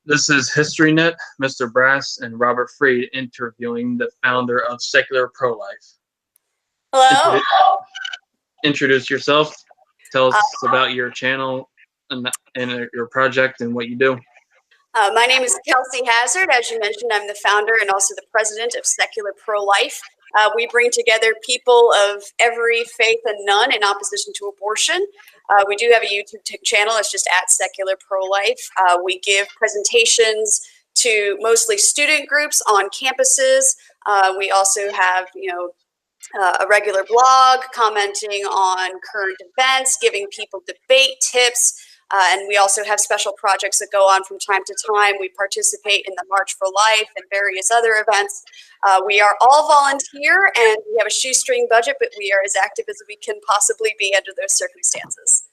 This is HistoryNet, Mr. Brass, and Robert Freid interviewing the founder of Secular Pro-Life. Hello. Introduce yourself. Tell us about your channel and your project and what you do. My name is Kelsey Hazzard. As you mentioned, I'm the founder and also the president of Secular Pro-Life. We bring together people of every faith and none in opposition to abortion. We do have a YouTube channel. It's just at Secular Pro-Life. We give presentations to mostly student groups on campuses. We also have, a regular blog commenting on current events, giving people debate tips. And we also have special projects that go on from time to time. We participate in the March for Life and various other events. We are all volunteer and we have a shoestring budget, but we are as active as we can possibly be under those circumstances.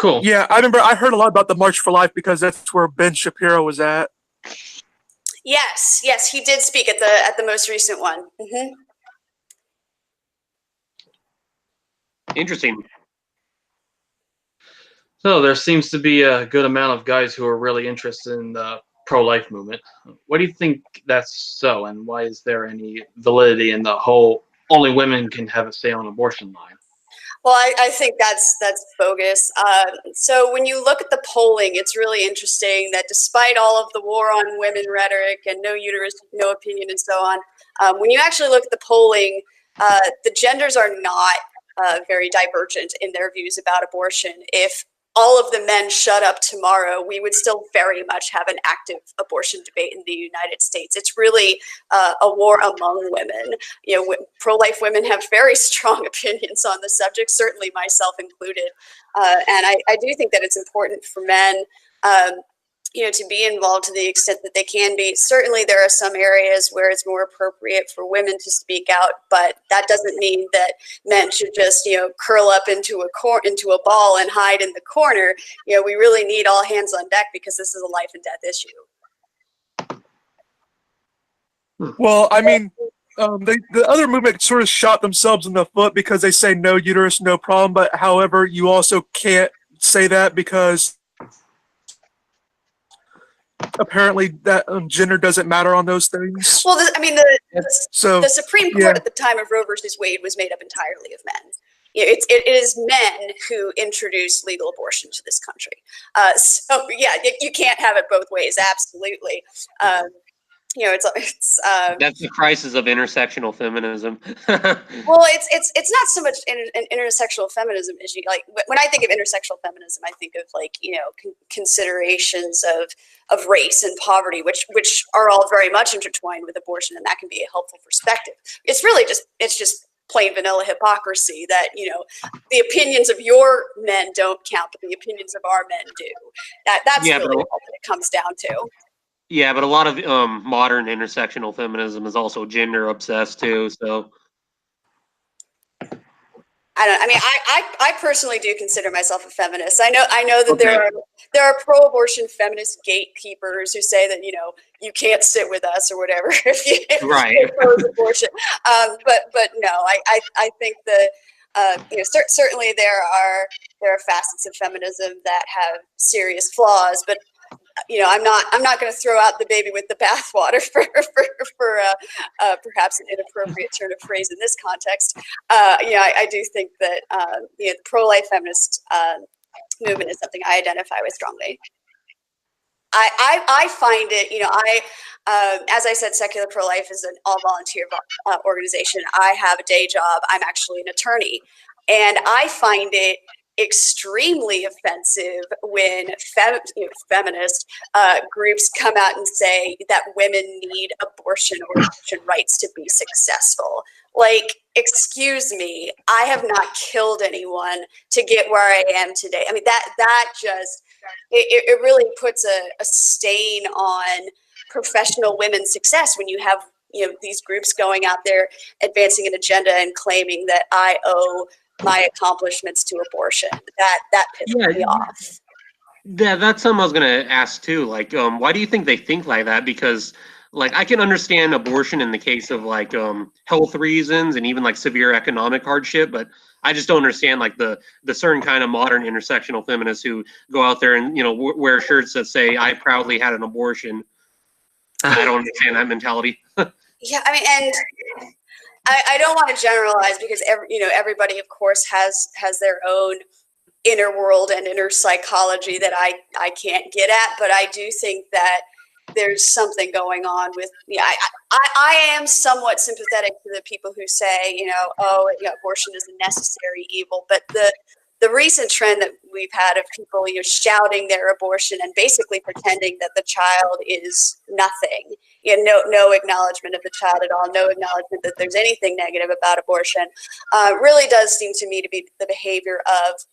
Cool. Yeah, I heard a lot about the March for Life because that's where Ben Shapiro was at. Yes, he did speak at the most recent one. Mm-hmm. Interesting. So there seems to be a good amount of guys who are really interested in the pro-life movement. What do you think that's so, and why is there any validity in the whole only women can have a say on abortion line? Well, I think that's bogus. So when you look at the polling, it's really interesting that despite all of the war on women rhetoric and no uterus, no opinion, and so on, when you actually look at the polling, the genders are not very divergent in their views about abortion. If all of the men shut up tomorrow, we would still very much have an active abortion debate in the United States. It's really a war among women. Pro-life women have very strong opinions on the subject, certainly myself included. And I do think that it's important for men to be involved to the extent that they can be. Certainly there are some areas where it's more appropriate for women to speak out, but that doesn't mean that men should just, curl up into a ball and hide in the corner. We really need all hands on deck because this is a life and death issue. Well, I mean, the other movement sort of shot themselves in the foot because they say no uterus, no problem. But however, you also can't say that because apparently that gender doesn't matter on those things. Well, the Supreme Court at the time of Roe versus Wade was made up entirely of men. It is men who introduced legal abortion to this country. So yeah, you can't have it both ways. Absolutely. That's the crisis of intersectional feminism. Well, it's not so much an intersectional feminism issue. Like when I think of intersectional feminism, I think of considerations of race and poverty, which are all very much intertwined with abortion, and that can be a helpful perspective. It's really just plain vanilla hypocrisy that the opinions of your men don't count, but the opinions of our men do. That's really what it comes down to. Yeah, but a lot of modern intersectional feminism is also gender obsessed too. So I personally do consider myself a feminist. I know that there are pro-abortion feminist gatekeepers who say that you can't sit with us or whatever if you oppose abortion. But no, I think that certainly there are facets of feminism that have serious flaws, but I'm not going to throw out the baby with the bathwater for perhaps an inappropriate turn of phrase in this context. I do think that the pro-life feminist movement is something I identify with strongly. I find it, as I said, Secular Pro-Life is an all-volunteer organization. I have a day job. I'm actually an attorney, and I find it extremely offensive when feminist groups come out and say that women need abortion or abortion rights to be successful. Like, excuse me, I have not killed anyone to get where I am today. I mean, that just, it really puts a stain on professional women's success when you have, these groups going out there advancing an agenda and claiming that I owe my accomplishments to abortion. That pisses me off. Yeah, that's something I was gonna ask too. Like, why do you think they think like that? Because like I can understand abortion in the case of like health reasons and even like severe economic hardship, but I just don't understand like the certain kind of modern intersectional feminists who go out there and wear shirts that say "I proudly had an abortion." I don't understand that mentality. Yeah, I mean, and I don't want to generalize because everybody, of course, has their own inner world and inner psychology that I can't get at, but I do think that there's something going on with I am somewhat sympathetic to the people who say abortion is a necessary evil, but the recent trend that we've had of people shouting their abortion and basically pretending that the child is nothing, no acknowledgement of the child at all, no acknowledgement that there's anything negative about abortion, really does seem to me to be the behavior of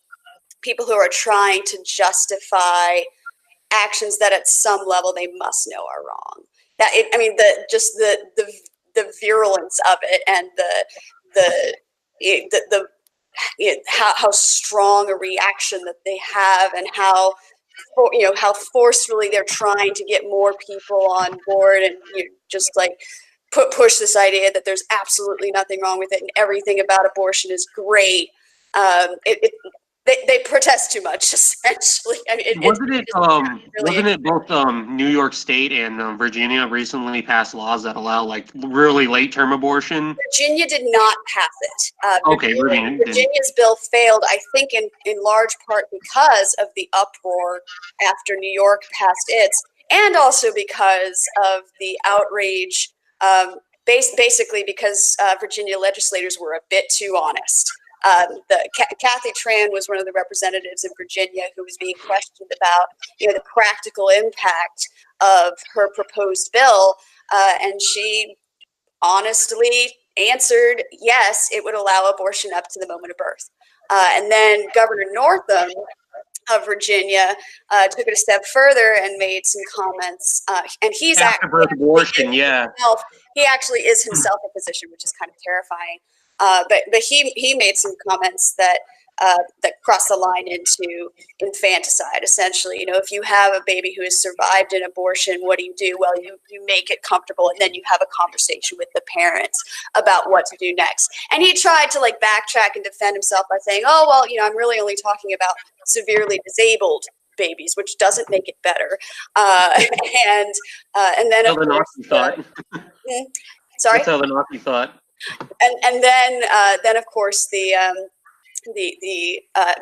people who are trying to justify actions that at some level they must know are wrong. The virulence of it and how strong a reaction that they have, and how forcefully they're trying to get more people on board, and just like push this idea that there's absolutely nothing wrong with it and everything about abortion is great. They protest too much, essentially. I mean, wasn't it both New York State and Virginia recently passed laws that allow like really late term abortion? Virginia did not pass it. Okay, Virginia's bill failed, I think, in large part because of the uproar after New York passed its, and also because of the outrage, basically because Virginia legislators were a bit too honest. Kathy Tran was one of the representatives in Virginia who was being questioned about the practical impact of her proposed bill, and she honestly answered yes, it would allow abortion up to the moment of birth. And then Governor Northam of Virginia took it a step further and made some comments, and he's after birth abortion, yeah. He actually is himself a physician, which is kind of terrifying. But he made some comments that cross the line into infanticide. Essentially, if you have a baby who has survived an abortion, what do? Well, you make it comfortable, and then you have a conversation with the parents about what to do next. And he tried to backtrack and defend himself by saying, "Oh, well, I'm really only talking about severely disabled babies," which doesn't make it better. And then of course, sorry. That's how the Nazi thought. And then of course the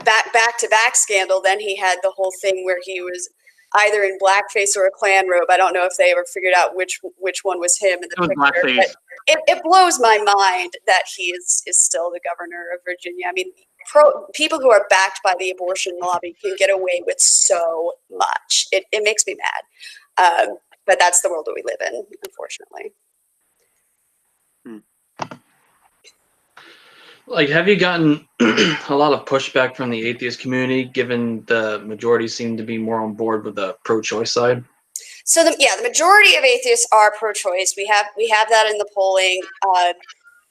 back-to-back scandal. Then he had the whole thing where he was either in blackface or a Klan robe. I don't know if they ever figured out which one was him in the picture. But it blows my mind that he is still the governor of Virginia. I mean, people who are backed by the abortion lobby can get away with so much. It makes me mad. But that's the world that we live in, unfortunately. Have you gotten a lot of pushback from the atheist community, given the majority seem to be more on board with the pro-choice side? So the majority of atheists are pro-choice. We have that in the polling.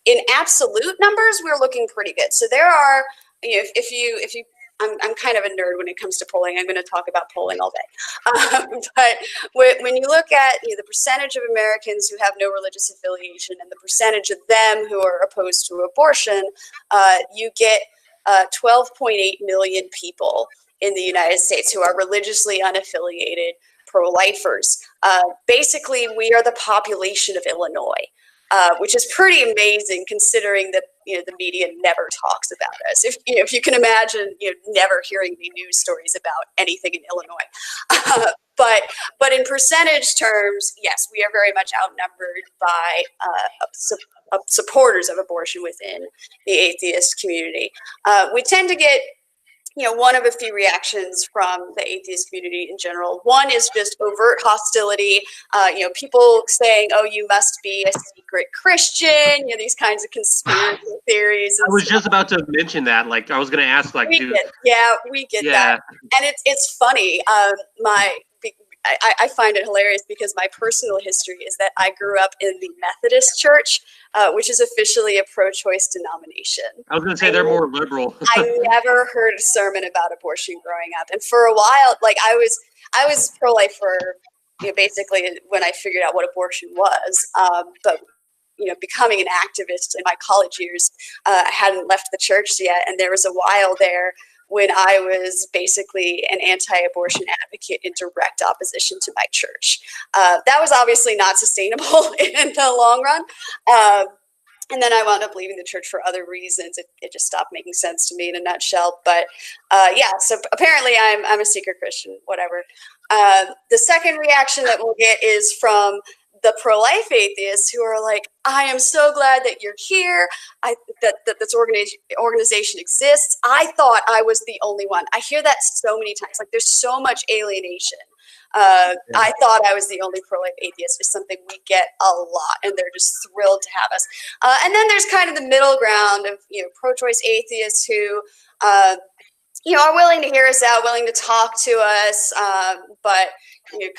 In absolute numbers, we're looking pretty good. So there are, if you I'm kind of a nerd when it comes to polling. I'm going to talk about polling all day. But when you look at the percentage of Americans who have no religious affiliation and the percentage of them who are opposed to abortion, you get 12.8 million people in the United States who are religiously unaffiliated pro-lifers. Basically, we are the population of Illinois. Which is pretty amazing considering that the media never talks about us. If you can imagine never hearing any news stories about anything in Illinois, but in percentage terms, yes, we are very much outnumbered by supporters of abortion within the atheist community. We tend to get one of a few reactions from the atheist community in general. One is just overt hostility. People saying, "Oh, you must be a secret Christian." These kinds of conspiracy theories. I was just about to mention that. I was going to ask, we get that, and it's funny. I find it hilarious because my personal history is that I grew up in the Methodist Church, which is officially a pro-choice denomination. I was going to say they're more liberal. I never heard a sermon about abortion growing up, and for a while, I was pro-life for basically when I figured out what abortion was. But becoming an activist in my college years, I hadn't left the church yet, and there was a while there when I was basically an anti-abortion advocate in direct opposition to my church. That was obviously not sustainable in the long run. And then I wound up leaving the church for other reasons. It just stopped making sense to me in a nutshell. But so apparently I'm a secret Christian, whatever. The second reaction that we'll get is from the pro-life atheists who are like, I am so glad that you're here, that this organization exists. I thought I was the only one. I hear that so many times. Like, there's so much alienation. I thought I was the only pro-life atheist is something we get a lot, and they're just thrilled to have us. And then there's kind of the middle ground of pro-choice atheists who are willing to hear us out, willing to talk to us, but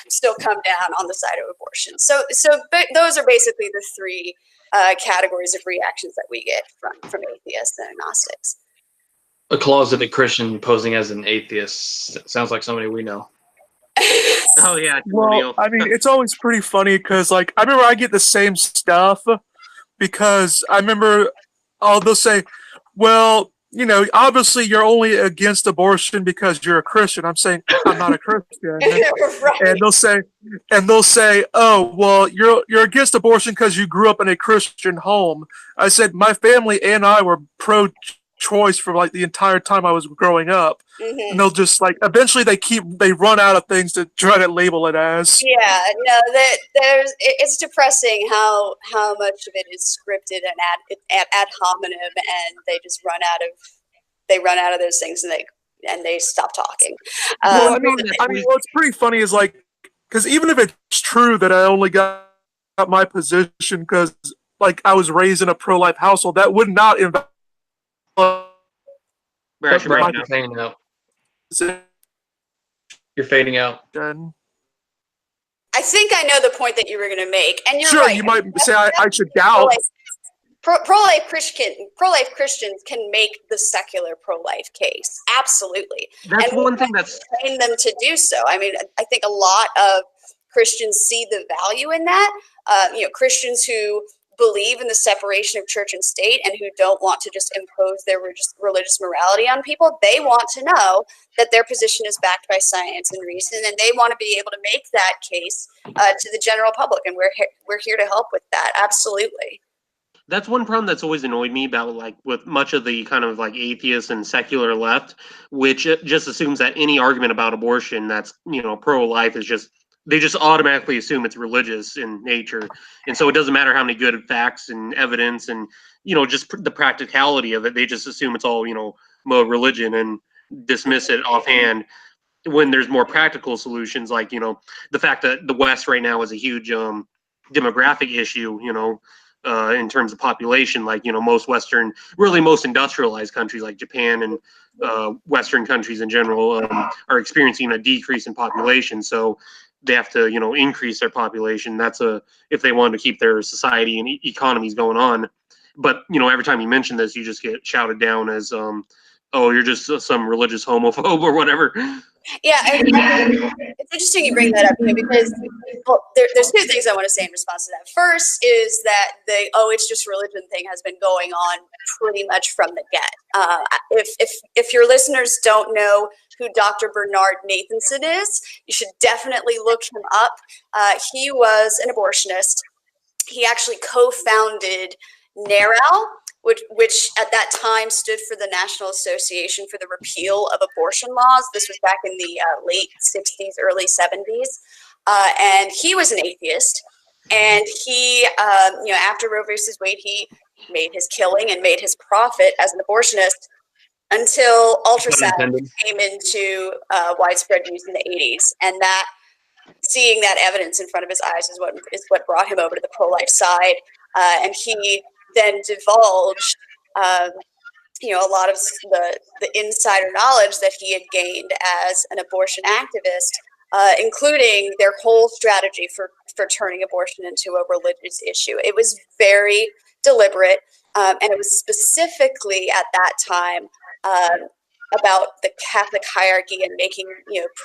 still come down on the side of abortion. So those are basically the three categories of reactions that we get from atheists and agnostics. A closeted Christian posing as an atheist sounds like somebody we know. Oh yeah. Well, I mean, it's always pretty funny because, like, I remember I get the same stuff because I remember they'll say, well, obviously you're only against abortion because you're a Christian. I'm saying I'm not a Christian. Right. And they'll say, oh, well, you're against abortion because you grew up in a Christian home. I said my family and I were pro-choice for like the entire time I was growing up. Mm-hmm. And they'll just like eventually they run out of things to try to label it as. Yeah, no, it's depressing how much of it is scripted and ad hominem, and they just run out of those things and they stop talking. Well, I mean, what's pretty funny is like, because even if it's true that I only got my position because like I was raised in a pro-life household, that would not invalidate. You're fading out. You're fading out. I think I know the point that you were going to make, and you're sure, right. You might say I should doubt. Pro-life Christians can make the secular pro-life case. Absolutely. That's and one thing that's train them to do so. I mean, I think a lot of Christians see the value in that. Christians who believe in the separation of church and state and who don't want to just impose their religious morality on people, they want to know that their position is backed by science and reason, and they want to be able to make that case to the general public, and we're here to help with that. Absolutely. That's one problem that's always annoyed me about, like, with much of the kind of like atheist and secular left, which just assumes that any argument about abortion that's pro-life is just, they just automatically assume it's religious in nature. And so it doesn't matter how many good facts and evidence and, just the practicality of it. They just assume it's all, religion and dismiss it offhand when there's more practical solutions. Like, the fact that the West right now is a huge demographic issue, in terms of population, like, most industrialized countries like Japan and Western countries in general are experiencing a decrease in population. So they have to, increase their population. That's if they want to keep their society and economies going on. But, every time you mention this, you just get shouted down as, oh, you're just some religious homophobe or whatever. Yeah, it's interesting you bring that up because there's two things I want to say in response to that. First is that the it's just religion thing has been going on pretty much from the get. If your listeners don't know who Dr. Bernard Nathanson is, you should definitely look him up. He was an abortionist. He actually co-founded NARAL, which at that time stood for the National Association for the Repeal of Abortion Laws. This was back in the late 60s, early 70s. And he was an atheist. And he, after Roe versus Wade, he made his killing and made his profit as an abortionist until ultrasound came into widespread use in the 80s. And that, seeing that evidence in front of his eyes is what brought him over to the pro-life side. And he then divulged, a lot of the insider knowledge that he had gained as an abortion activist, including their whole strategy for turning abortion into a religious issue. It was very deliberate, and it was specifically at that time about the Catholic hierarchy and making,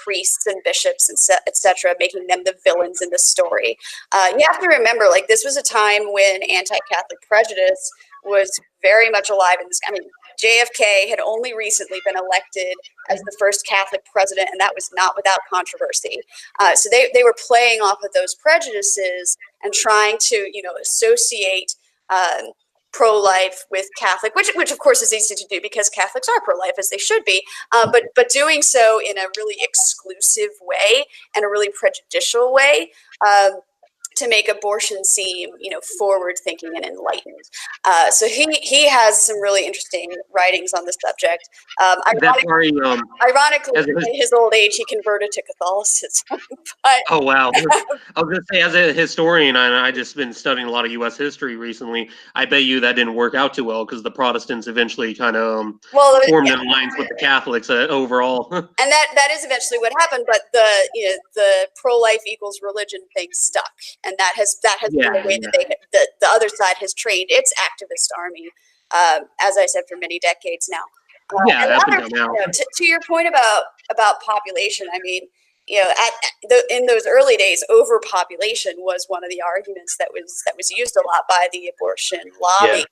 priests and bishops and etc., making them the villains in the story. You have to remember, like, this was a time when anti-Catholic prejudice was very much alive in this. I mean, JFK had only recently been elected as the first Catholic president, and that was not without controversy. So they were playing off of those prejudices and trying to, associate pro-life with Catholic, which of course is easy to do because Catholics are pro-life, as they should be, but doing so in a really exclusive way and a really prejudicial way. To make abortion seem, forward-thinking and enlightened. So he has some really interesting writings on the subject. Ironically, in his old age, he converted to Catholicism. But, oh wow! I was gonna say, as a historian, and I just been studying a lot of U.S. history recently. I bet you that didn't work out too well because the Protestants eventually kind of formed an alliance with the Catholics overall. And that is eventually what happened. But the pro-life equals religion thing stuck. And that has been the way that the other side has trained its activist army, as I said, for many decades now. To your point about population, I mean, in those early days, overpopulation was one of the arguments that was used a lot by the abortion lobby.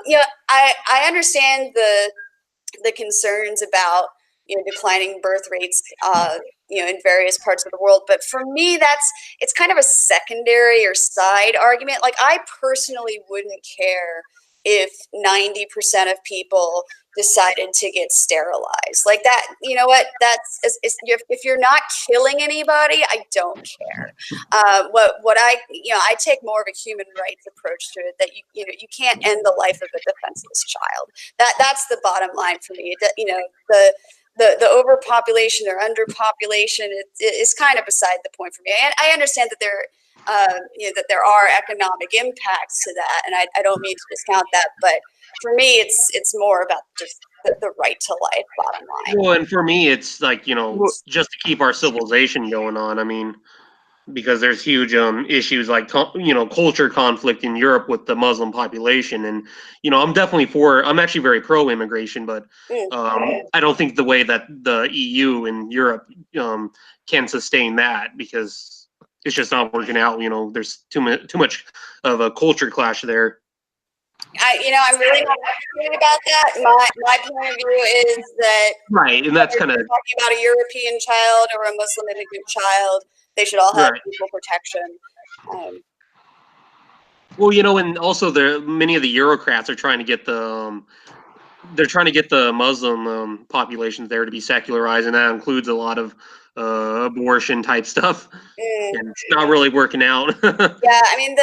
Yeah. I understand the concerns about declining birth rates, in various parts of the world. But for me, it's kind of a secondary or side argument. Like, I personally wouldn't care if 90% of people decided to get sterilized. Like that, you know what? If you're not killing anybody, I don't care. What I take more of a human rights approach to it. That you can't end the life of a defenseless child. That's the bottom line for me. The overpopulation or underpopulation is kind of beside the point for me. I understand that there are economic impacts to that, and I don't mean to discount that. But for me, it's more about just the right to life. Bottom line. Well, and for me, it's like just to keep our civilization going on. I mean, because there's huge issues like culture conflict in Europe with the Muslim population, and I'm actually very pro immigration, but I don't think the way that the EU and Europe can sustain that, because it's just not working out. There's too much of a culture clash there. I'm really not passionate about that. My point of view is that right, and that's kind of talking about a European child or a Muslim immigrant child. They should all have equal protection. Well, and also many of the Eurocrats are trying to get the Muslim populations there to be secularized, and that includes a lot of abortion type stuff, and it's not really working out. Yeah, I mean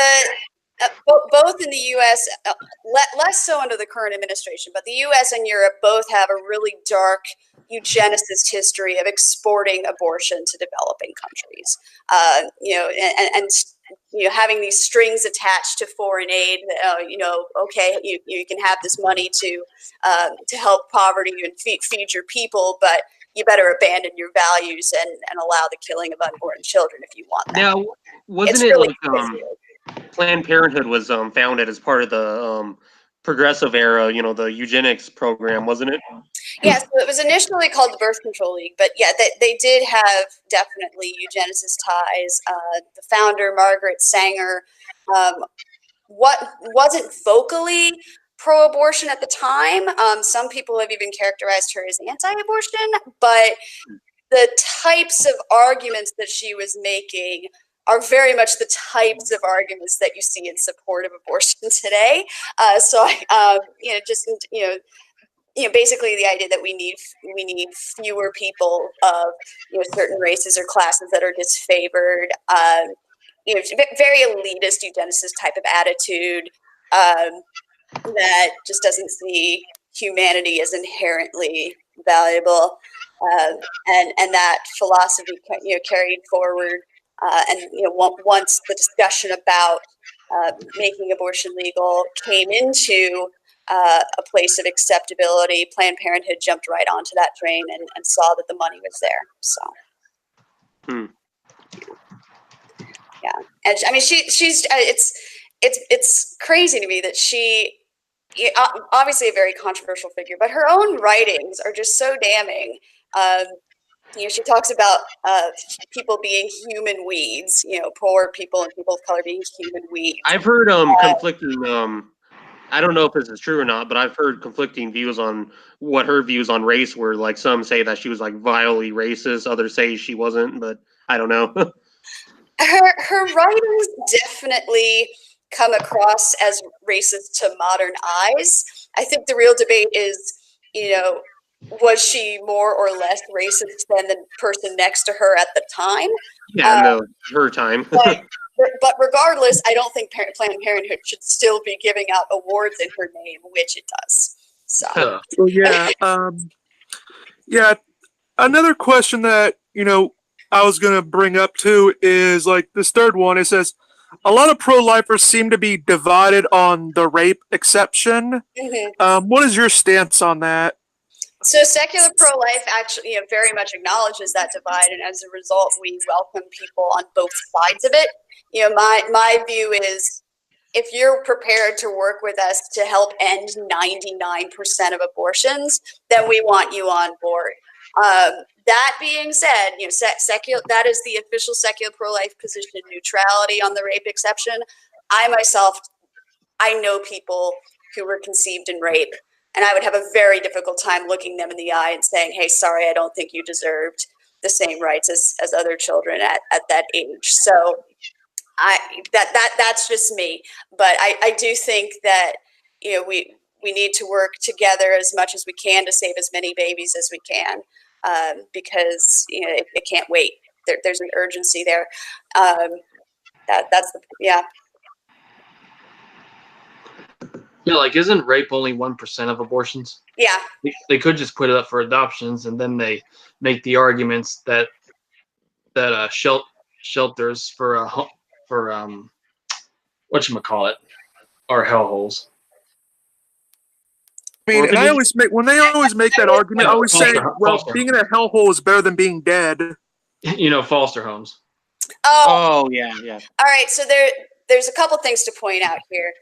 both in the U.S., less so under the current administration, but the U.S. and Europe both have a really dark eugenicist history of exporting abortion to developing countries. And having these strings attached to foreign aid. Okay, you can have this money to help poverty and feed your people, but you better abandon your values and allow the killing of unborn children if you want that. Now, wasn't it really like Planned Parenthood was founded as part of the progressive era, the eugenics program, wasn't it? Yeah, so it was initially called the Birth Control League, but yeah, they did have definitely eugenicist ties. The founder, Margaret Sanger, wasn't vocally pro-abortion at the time. Some people have even characterized her as anti-abortion, but the types of arguments that she was making are very much the types of arguments that you see in support of abortion today. Basically the idea that we need fewer people of certain races or classes that are disfavored. Very elitist eugenicist type of attitude that just doesn't see humanity as inherently valuable, and that philosophy carried forward. Once the discussion about making abortion legal came into a place of acceptability, Planned Parenthood jumped right onto that train and saw that the money was there. So, yeah, and I mean, she's it's crazy to me that she, obviously a very controversial figure, but her own writings are just so damning. She talks about people being human weeds, poor people and people of color being human weeds. I've heard conflicting. I don't know if this is true or not, but I've heard conflicting views on what her views on race were. Like some say that she was like vilely racist, others say she wasn't, but I don't know. her writings definitely come across as racist to modern eyes. I think the real debate is, was she more or less racist than the person next to her at the time? Yeah, no, her time. But regardless, I don't think Planned Parenthood should still be giving out awards in her name, which it does. So yeah. Another question that I was gonna bring up too is like this third one. It says a lot of pro-lifers seem to be divided on the rape exception. Mm-hmm. What is your stance on that? So secular pro-life actually very much acknowledges that divide, and as a result, we welcome people on both sides of it. My view is, if you're prepared to work with us to help end 99% of abortions, then we want you on board. That being said, that is the official secular pro-life position, neutrality on the rape exception. I know people who were conceived in rape, and I would have a very difficult time looking them in the eye and saying, hey, sorry, I don't think you deserved the same rights as other children at that age. So that's just me. But I do think that we need to work together as much as we can to save as many babies as we can, because it can't wait. There's an urgency there. Yeah. Yeah, like isn't rape only 1% of abortions? Yeah. They could just put it up for adoptions, and then they make the arguments that shelters for whatchamacallit are hellholes. I mean, and I always make that argument. I always say, well, being in a hellhole is better than being dead. Foster homes. Oh yeah. All right, so there's a couple things to point out here.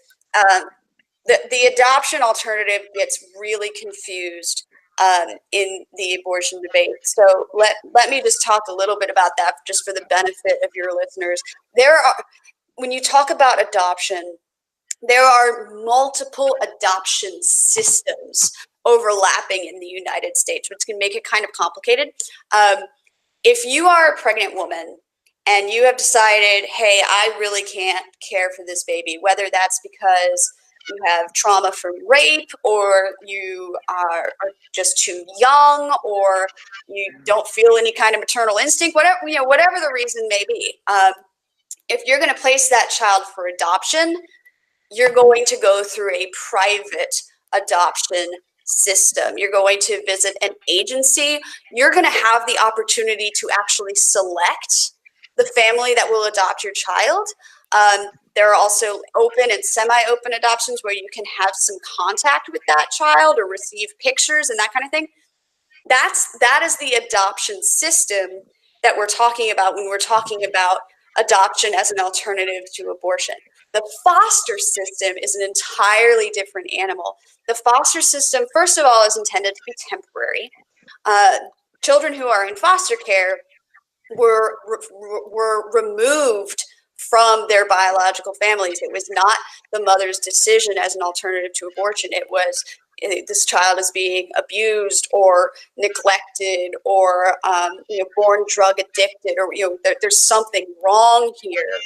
The adoption alternative gets really confused in the abortion debate. So let me just talk a little bit about that, just for the benefit of your listeners. When you talk about adoption, there are multiple adoption systems overlapping in the United States, which can make it kind of complicated. If you are a pregnant woman and you have decided, hey, I really can't care for this baby, whether that's because you have trauma from rape, or you are just too young, or you don't feel any kind of maternal instinct, whatever the reason may be. If you're going to place that child for adoption, you're going to go through a private adoption system. You're going to visit an agency. You're going to have the opportunity to actually select the family that will adopt your child. There are also open and semi-open adoptions where you can have some contact with that child or receive pictures and that kind of thing. That is the adoption system that we're talking about when we're talking about adoption as an alternative to abortion. The foster system is an entirely different animal. The foster system, first of all, is intended to be temporary. Children who are in foster care were removed from their biological families. It was not the mother's decision as an alternative to abortion. It was, this child is being abused or neglected or born drug addicted, or there's something wrong here,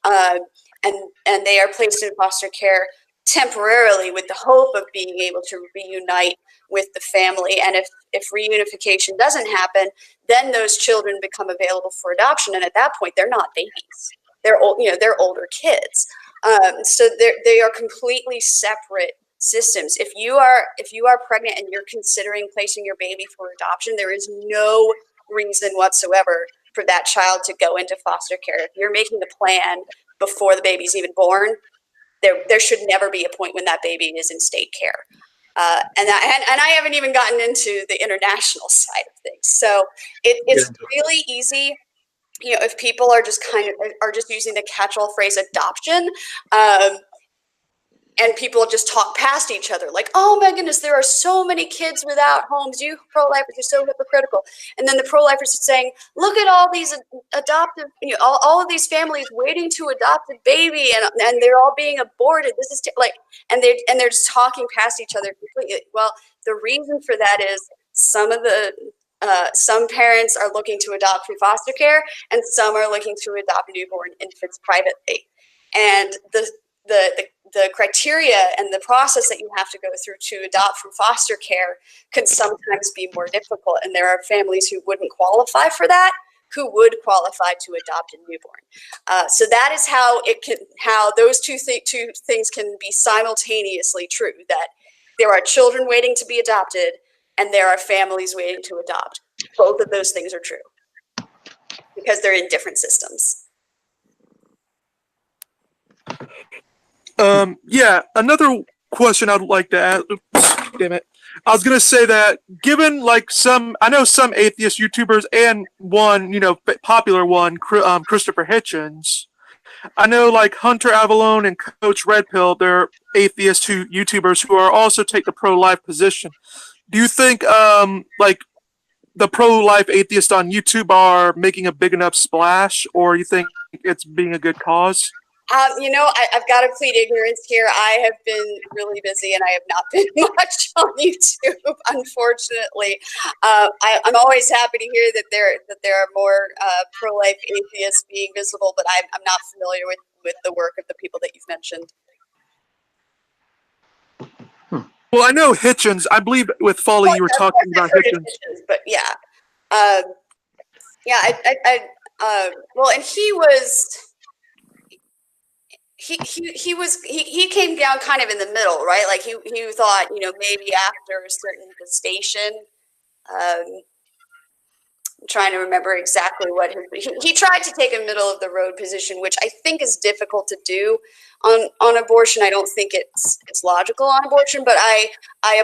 and they are placed in foster care temporarily with the hope of being able to reunite with the family. And if reunification doesn't happen, then those children become available for adoption, and at that point they're not babies. They're older kids. So they are completely separate systems. If you are pregnant and you're considering placing your baby for adoption, there is no reason whatsoever for that child to go into foster care. If you're making the plan before the baby's even born, there should never be a point when that baby is in state care. And I haven't even gotten into the international side of things. So it's really easy. If people are just using the catch-all phrase adoption, and people just talk past each other like, oh my goodness, there are so many kids without homes. You pro-lifers are so hypocritical. And then the pro-lifers are saying, look at all these adoptive, all of these families waiting to adopt a baby, and they're all being aborted. This is and they're just talking past each other completely. Well, the reason for that is some parents are looking to adopt from foster care, and some are looking to adopt newborn infants privately. And the criteria and the process that you have to go through to adopt from foster care can sometimes be more difficult. And there are families who wouldn't qualify for that, who would qualify to adopt a newborn. So that is how those two things can be simultaneously true, that there are children waiting to be adopted and there are families waiting to adopt. Both of those things are true because they're in different systems. Yeah, another question I'd like to ask. Oops, damn it. I was going to say that given like I know some atheist YouTubers and one, popular one, Christopher Hitchens. I know like Hunter Avalone and Coach Red Pill, they're atheist YouTubers who are also take the pro-life position. Do you think like the pro-life atheists on YouTube are making a big enough splash, or you think it's being a good cause? I've got to plead ignorance here. I have been really busy and I have not been much on YouTube, unfortunately. I'm always happy to hear that there are more pro-life atheists being visible, but I'm not familiar with the work of the people that you've mentioned. Well, I know Hitchens. I believe with Folly you were talking about Hitchens. But yeah. Well, and he came down kind of in the middle, right? Like he thought, maybe after a certain gestation, I'm trying to remember exactly what he tried to take a middle of the road position, which I think is difficult to do on abortion. I don't think it's logical on abortion, but I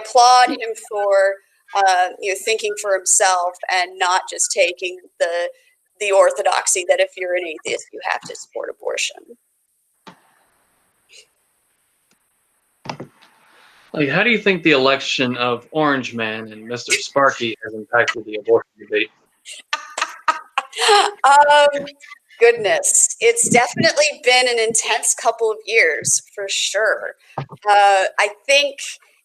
applaud him for thinking for himself and not just taking the orthodoxy that if you're an atheist you have to support abortion. Like, how do you think the election of Orangemen and Mr. Sparky has impacted the abortion debate? Goodness, it's definitely been an intense couple of years for sure. I think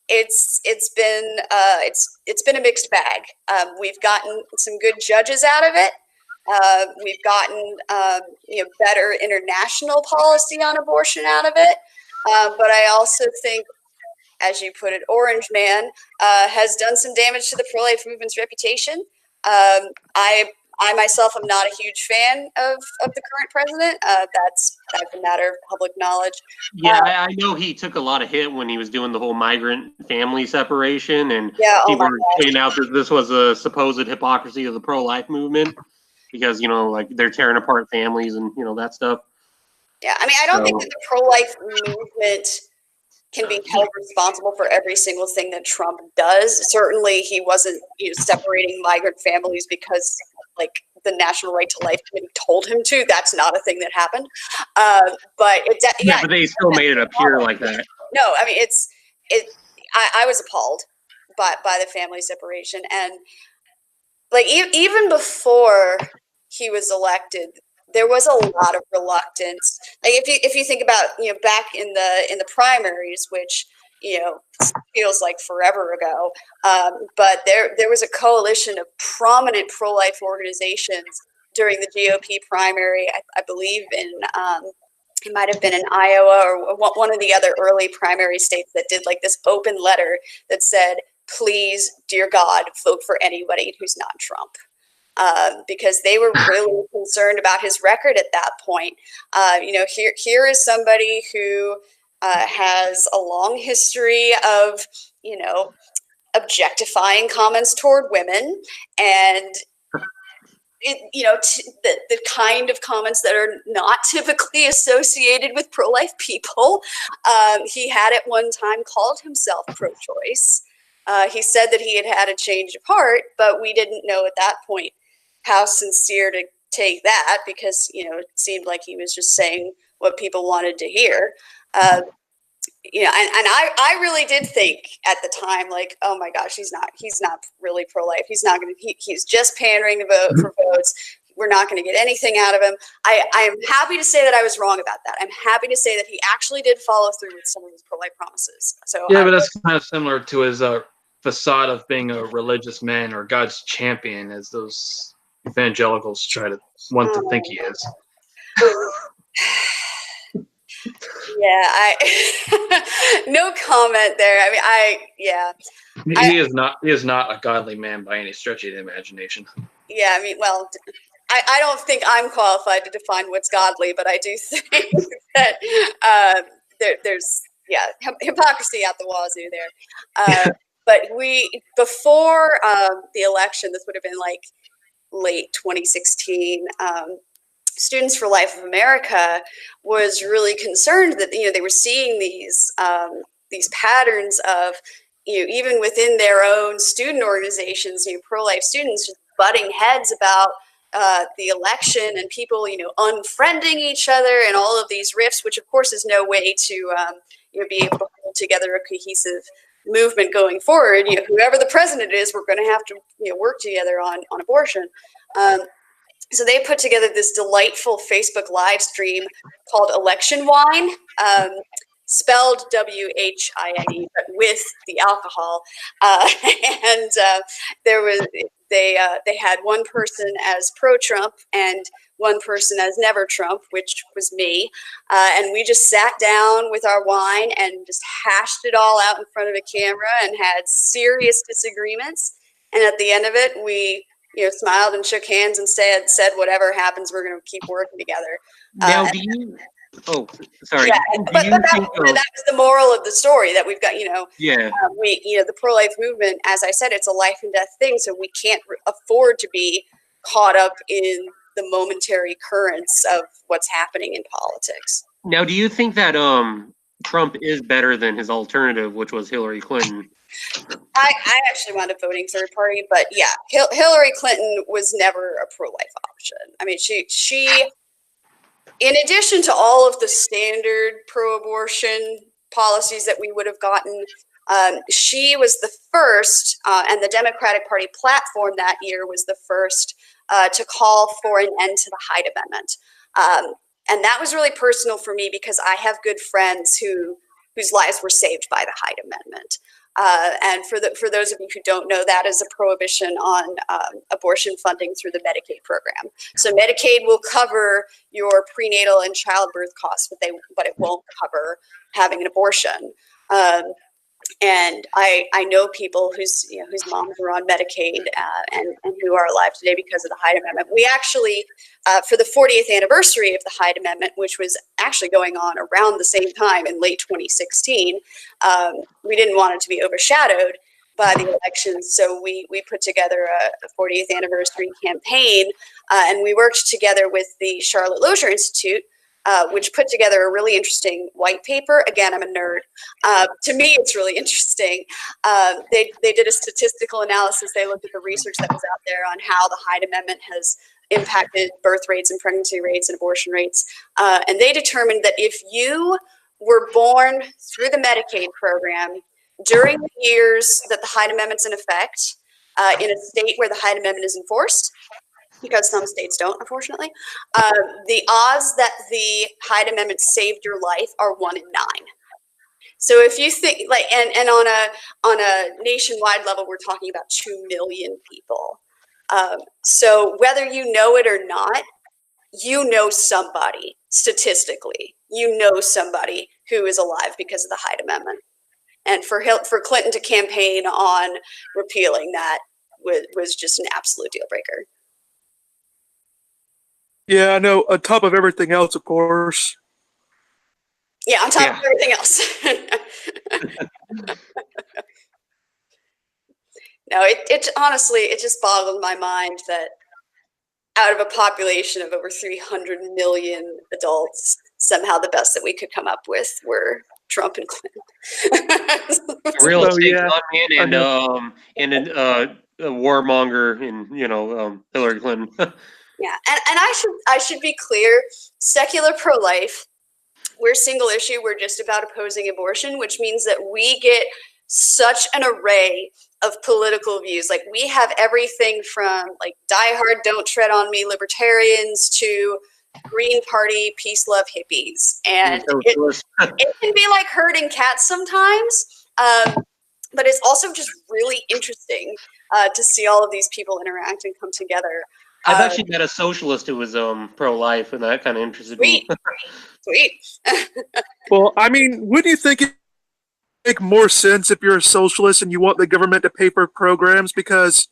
it's been a mixed bag. We've gotten some good judges out of it. We've gotten better international policy on abortion out of it. But I also think, as you put it, Orangeman has done some damage to the pro-life movement's reputation. I myself am not a huge fan of the current president. That's a matter of public knowledge. Yeah, I know he took a lot of hit when he was doing the whole migrant family separation, and people were pointing out that this was a supposed hypocrisy of the pro-life movement because, like they're tearing apart families and, that stuff. Yeah, I mean, I don't think that the pro-life movement can be held responsible for every single thing that Trump does. Certainly, he wasn't separating migrant families because, like, the National Right to Life Committee told him to. That's not a thing that happened. But they still made it appear like that. No, I mean, I was appalled by the family separation, and like even before he was elected, there was a lot of reluctance. Like if you think about back in the primaries, which feels like forever ago, but there was a coalition of prominent pro-life organizations during the GOP primary. I believe it might have been in Iowa or one of the other early primary states that did like this open letter that said, "Please, dear God, vote for anybody who's not Trump." Because they were really concerned about his record at that point. Here is somebody who has a long history of, objectifying comments toward women, and the kind of comments that are not typically associated with pro-life people. He had at one time called himself pro-choice. He said that he had a change of heart, but we didn't know at that point how sincere to take that, because it seemed like he was just saying what people wanted to hear. you know, and I really did think at the time, like, oh my gosh, he's not really pro-life. He's not going to, he's just pandering to vote for votes. We're not going to get anything out of him. I am happy to say that I was wrong about that. I'm happy to say that he actually did follow through with some of his pro-life promises. So yeah, but that's kind of similar to his facade of being a religious man or God's champion, as those evangelicals try to want to think he is. Yeah, I no comment there. I mean, He is not a godly man by any stretch of the imagination. yeah, I mean, well, I don't think I'm qualified to define what's godly, but I do think that there's hypocrisy out the wazoo there. But before the election, this would have been like late 2016. Students for Life of America was really concerned that, you know, they were seeing these patterns of, you know, even within their own student organizations, you know, pro-life students just butting heads about the election, and people, you know, unfriending each other, and all of these rifts, which of course is no way to you know, be able to hold together a cohesive movement going forward. You know, whoever the president is, we're going to have to, you know, work together on abortion. So they put together this delightful Facebook live stream called Election Wine, spelled WHINE, but with the alcohol. And they had one person as pro-Trump and one person as never Trump, which was me. And we just sat down with our wine and just hashed it all out in front of a camera and had serious disagreements. And at the end of it, we, you know, smiled and shook hands and said whatever happens, we're going to keep working together. Now, do you? Oh, sorry. Yeah, but that was the moral of the story, that we've got, you know, yeah, you know, the pro-life movement, as I said, it's a life and death thing, so we can't afford to be caught up in the momentary currents of what's happening in politics. Now, do you think that Trump is better than his alternative, which was Hillary Clinton? I actually wound up voting third party, but yeah, Hillary Clinton was never a pro-life option. I mean, she, in addition to all of the standard pro-abortion policies that we would have gotten, she was the first, and the Democratic Party platform that year was the first to call for an end to the Hyde Amendment. And that was really personal for me because I have good friends whose lives were saved by the Hyde Amendment. And for those of you who don't know, that is a prohibition on abortion funding through the Medicaid program. So Medicaid will cover your prenatal and childbirth costs, but it won't cover having an abortion. And I know people whose moms were on Medicaid and who are alive today because of the Hyde Amendment. We actually, for the 40th anniversary of the Hyde Amendment, which was actually going on around the same time in late 2016, we didn't want it to be overshadowed by the elections. So we put together a 40th anniversary campaign, and we worked together with the Charlotte Lozier Institute, which put together a really interesting white paper. Again, I'm a nerd. To me, it's really interesting. They did a statistical analysis. They looked at the research that was out there on how the Hyde Amendment has impacted birth rates and pregnancy rates and abortion rates. And they determined that if you were born through the Medicaid program during the years that the Hyde Amendment's in effect, in a state where the Hyde Amendment is enforced, because some states don't, unfortunately, the odds that the Hyde Amendment saved your life are 1 in 9. So if you think, like, and on a nationwide level, we're talking about 2 million people. So whether you know it or not, you know somebody, statistically, you know somebody who is alive because of the Hyde Amendment. And for Clinton to campaign on repealing that was just an absolute deal breaker. Yeah, I know. On top of everything else, of course. Yeah, on top of everything else. No, it honestly, it just boggled my mind that out of a population of over 300 million adults, somehow the best that we could come up with were Trump and Clinton. A real estate con man and a warmonger in Hillary Clinton. Yeah, and I should be clear, secular pro-life we're single issue. We're just about opposing abortion, which means that we get such an array of political views. Like, we have everything from like diehard "Don't Tread on Me" libertarians to Green Party peace love hippies, and it can be like herding cats sometimes. But it's also just really interesting to see all of these people interact and come together. I've actually met a socialist who was pro-life, and that kind of interested me. Sweet. Well, I mean, wouldn't you think it make more sense if you're a socialist and you want the government to pay for programs? Because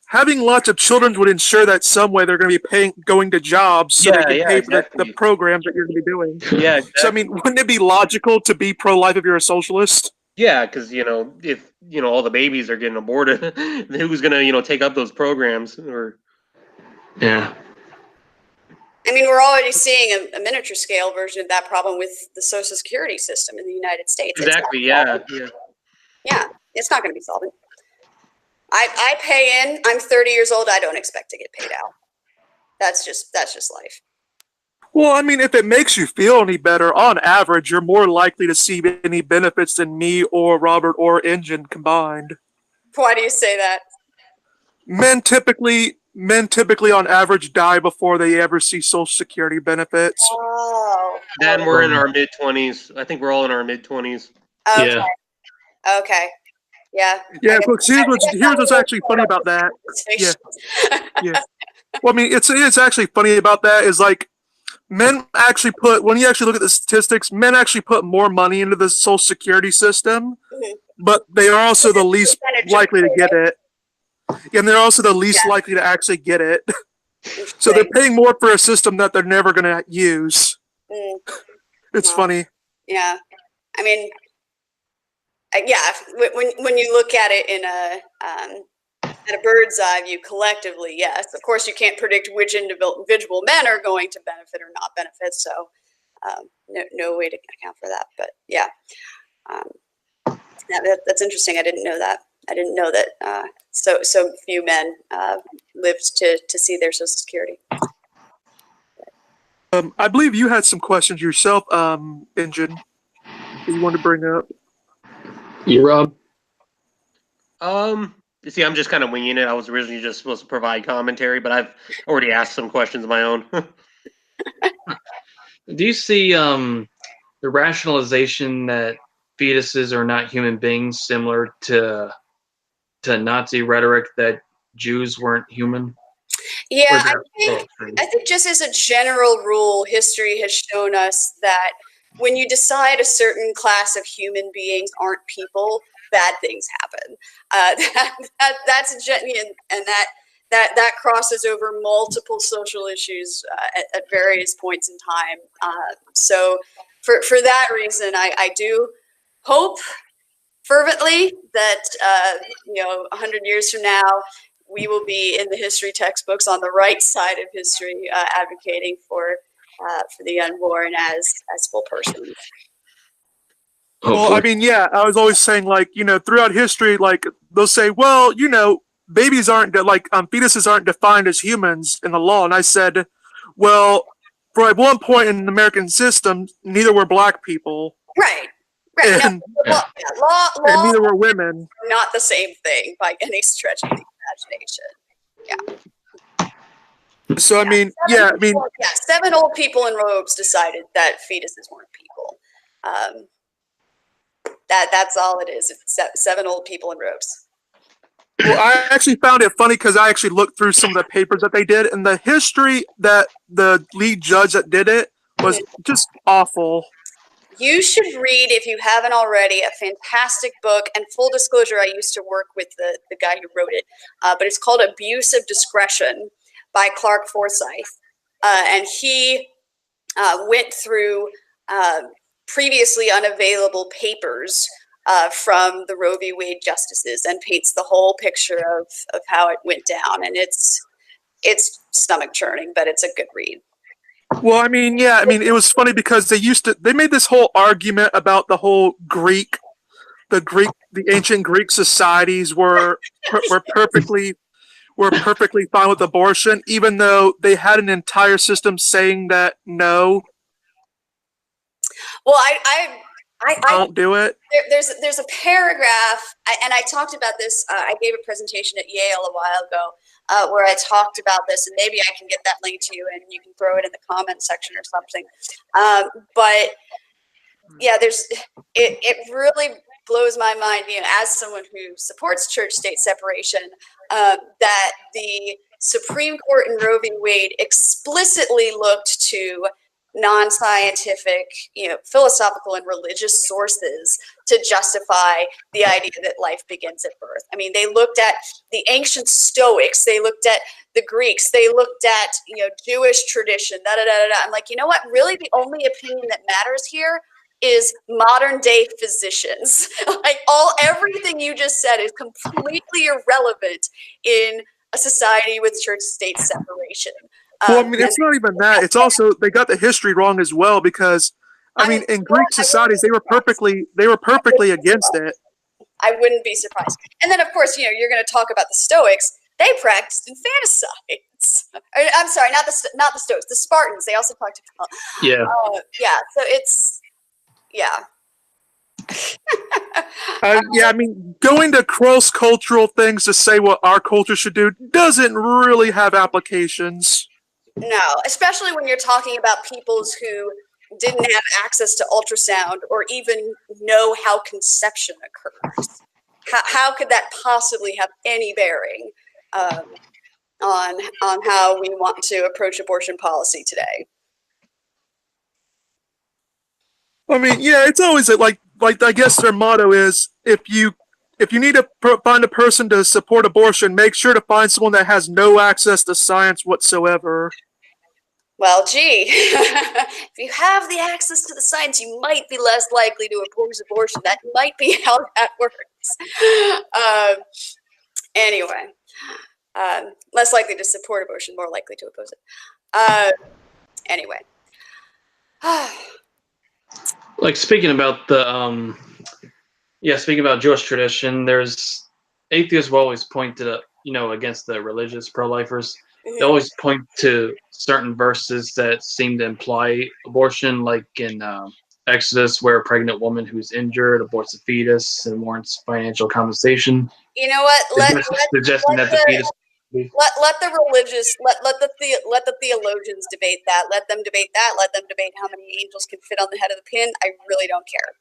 having lots of children would ensure that some way they're going to be going to jobs so they can pay for the programs that you're going to be doing. Yeah, exactly. So, I mean, wouldn't it be logical to be pro-life if you're a socialist? Yeah, because, if, all the babies are getting aborted, who's going to, take up those programs? Yeah. I mean, we're already seeing a miniature scale version of that problem with the Social Security system in the United States. Exactly, yeah. Yeah, it's not going to be solved. I pay in. I'm 30 years old. I don't expect to get paid out. That's just life. Well, I mean, if it makes you feel any better, on average, you're more likely to see any benefits than me or Robert or Engine combined. Why do you say that? Men typically on average die before they ever see Social Security benefits. Oh. Then we're in our mid-20s. I think we're all in our mid-20s. Okay. Yeah. Okay. Yeah. Yeah, look, here's what's actually funny about that. Yeah. Well, I mean, it's actually funny about that is like, men actually when you actually look at the statistics, men actually put more money into the Social Security system, but they are also the least likely to get it. And they're also the least likely to actually get it. So they're paying more for a system that they're never going to use. It's funny. Yeah. I mean, when you look at it in a bird's eye view collectively, yes. Of course, you can't predict which individual men are going to benefit or not benefit. So no way to account for that. But yeah, that's interesting. I didn't know that. I didn't know that so few men lived to see their Social Security. I believe you had some questions yourself, Engine, that you wanted to bring up. You, Rob? You see, I'm just kind of winging it. I was originally just supposed to provide commentary, but I've already asked some questions of my own. Do you see the rationalization that fetuses are not human beings similar to Nazi rhetoric that Jews weren't human? Yeah, I think just as a general rule, history has shown us that when you decide a certain class of human beings aren't people, bad things happen. That's genuine, and that crosses over multiple social issues at various points in time. So for that reason, I do hope fervently that 100 years from now we will be in the history textbooks on the right side of history, advocating for the unborn as full persons. Well, I mean, yeah, I was always saying, like, throughout history, like, they'll say, well, babies fetuses aren't defined as humans in the law. And I said, well, for at one point in the American system, neither were black people. Right. And, law and neither were women. Not the same thing by any stretch of the imagination. Yeah. So, I mean, seven old people in robes decided that fetuses weren't people. That's all it is. It's seven old people in robes. Well, I actually found it funny because I actually looked through some of the papers that they did, and the history that the lead judge that did it was just awful. You should read, if you haven't already, a fantastic book. And full disclosure, I used to work with the guy who wrote it, but it's called Abuse of Discretion by Clark Forsyth. And he went through previously unavailable papers from the Roe v. Wade justices and paints the whole picture of how it went down. And it's stomach churning, but it's a good read. Well, I mean, yeah, I mean, it was funny because they made this whole argument about the whole the ancient Greek societies were perfectly fine with abortion, even though they had an entire system saying that no. Well, I Don't do it. there's a paragraph, and I talked about this. I gave a presentation at Yale a while ago where I talked about this, and maybe I can get that link to you, and you can throw it in the comment section or something. But yeah, it really blows my mind, as someone who supports church-state separation, that the Supreme Court in Roe v. Wade explicitly looked to non-scientific, philosophical and religious sources to justify the idea that life begins at birth. I mean, they looked at the ancient Stoics, they looked at the Greeks, they looked at, Jewish tradition, I'm like, you know what? Really, the only opinion that matters here is modern day physicians. Like everything you just said is completely irrelevant in a society with church-state separation. Well, I mean, it's not even that. It's also they got the history wrong as well because, I mean, in Greek societies they were perfectly against it. I wouldn't be surprised. And then, of course, you're going to talk about the Stoics. They practiced infanticides. I'm sorry, not the Stoics. The Spartans. They also talked about. Yeah. Yeah. So it's yeah. Yeah, I mean, going to cross-cultural things to say what our culture should do doesn't really have applications. No, especially when you're talking about peoples who didn't have access to ultrasound or even know how conception occurs. How could that possibly have any bearing on how we want to approach abortion policy today? I mean, yeah, it's always like I guess their motto is if you need to find a person to support abortion, make sure to find someone that has no access to science whatsoever. Well, gee, if you have the access to the science, you might be less likely to oppose abortion. That might be how that works. Anyway, less likely to support abortion, more likely to oppose it. Anyway. Like speaking about speaking about Jewish tradition, there's atheists will always point to against the religious pro-lifers. They always point to certain verses that seem to imply abortion, like in Exodus, where a pregnant woman who's injured aborts a fetus and warrants financial compensation. You know what? Suggesting that the fetus. Let the theologians debate that. Let them debate that. Let them debate how many angels can fit on the head of the pin. I really don't care.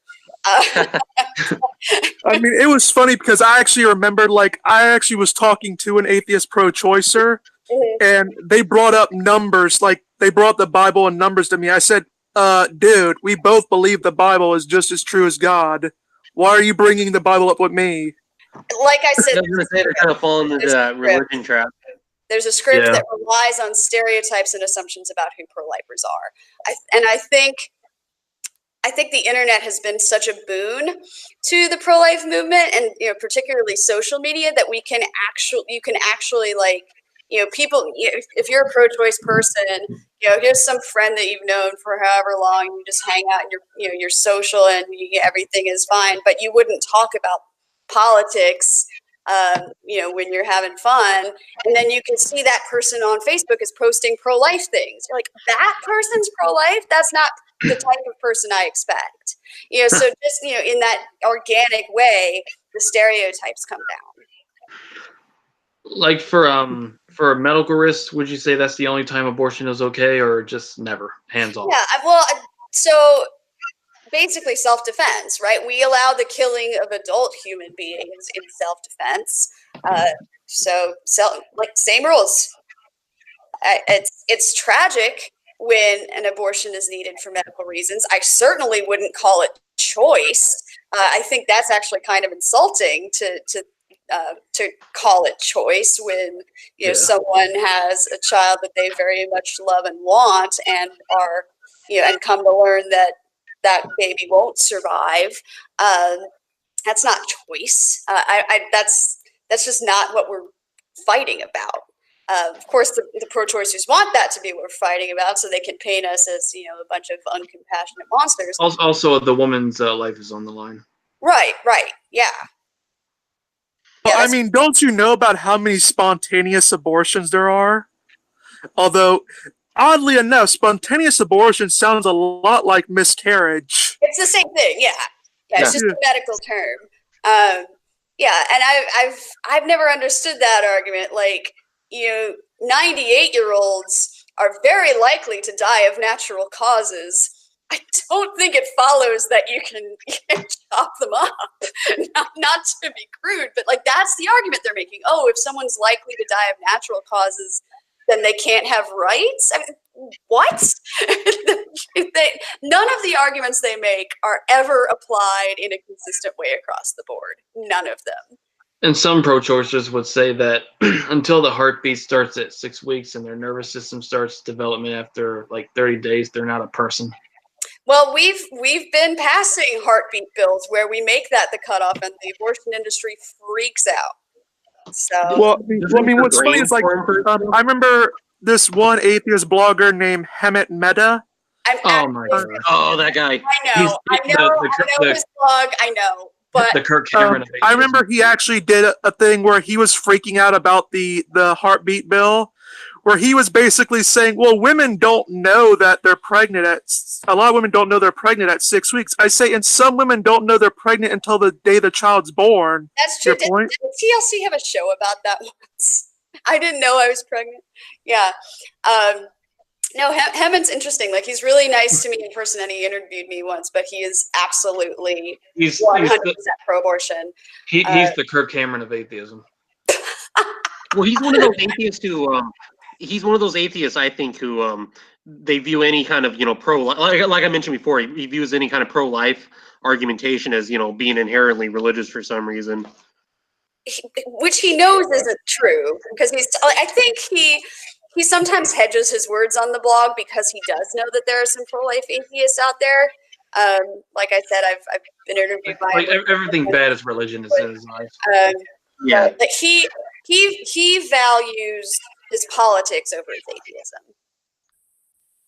I mean, it was funny because I actually remembered, I actually was talking to an atheist pro-choicer, and they brought up numbers, they brought the Bible and numbers to me. I said, dude, we both believe the Bible is just as true as God. Why are you bringing the Bible up with me? Like I said, they're kind of falling into that religion trap. There's a script that relies on stereotypes and assumptions about who pro-lifers are. I think the internet has been such a boon to the pro-life movement, and particularly social media, that you can actually people. If you're a pro-choice person, here's some friend that you've known for however long, you just hang out, and you're social, and everything is fine, but you wouldn't talk about politics when you're having fun, and then you can see that person on Facebook is posting pro-life things. You're like, that person's pro-life? That's not the type of person I expect. So just in that organic way, the stereotypes come down. Like for medical risks, would you say that's the only time abortion is okay, or just never, hands off? Yeah, well, so basically self-defense, right? We allow the killing of adult human beings in self-defense. Same rules. It's tragic when an abortion is needed for medical reasons. I certainly wouldn't call it choice. I think that's actually kind of insulting to call it choice when someone has a child that they very much love and want, and are and come to learn that baby won't survive. That's not choice. That's just not what we're fighting about. Of course, the pro-choicers want that to be what we're fighting about, so they can paint us as a bunch of uncompassionate monsters. Also, the woman's life is on the line. Right. Yeah. Well, I mean, don't you know about how many spontaneous abortions there are? Although, oddly enough, spontaneous abortion sounds a lot like miscarriage. It's the same thing, yeah. It's just a medical term. Yeah, and I've never understood that argument. Like, 98-year-olds are very likely to die of natural causes. I don't think it follows that you can chop them up. Not to be crude, but like that's the argument they're making. Oh, if someone's likely to die of natural causes, then they can't have rights? I mean, what? None of the arguments they make are ever applied in a consistent way across the board. None of them. And some pro-choicers would say that until the heartbeat starts at 6 weeks and their nervous system starts development after like 30 days, they're not a person. Well, we've been passing heartbeat bills where we make that the cutoff, and the abortion industry freaks out. So, well, I mean, what's funny is like I remember this one atheist blogger named Hemant Mehta. Oh, that guy. I know his blog. I know, but the Kirk Cameron. I remember he actually did a thing where he was freaking out about the heartbeat bill, where he was basically saying, well, women don't know that they're pregnant a lot of women don't know they're pregnant at 6 weeks. I say, and some women don't know they're pregnant until the day the child's born. That's true. Didn't TLC have a show about that once? I didn't know I was pregnant. Yeah. No, Hemant's interesting. Like, he's really nice to me in person, and he interviewed me once, but he is absolutely 100% pro-abortion. He's the Kirk Cameron of atheism. Well, he's one of those atheists who he's one of those atheists, I think, who they view any kind of pro-life, like I mentioned before, he views any kind of pro-life argumentation as being inherently religious for some reason, which he knows isn't true, because I think he sometimes hedges his words on the blog because he does know that there are some pro-life atheists out there. Like I said, I've been interviewed by everything bad is religion is in his life. Yeah, but he values his politics over his atheism.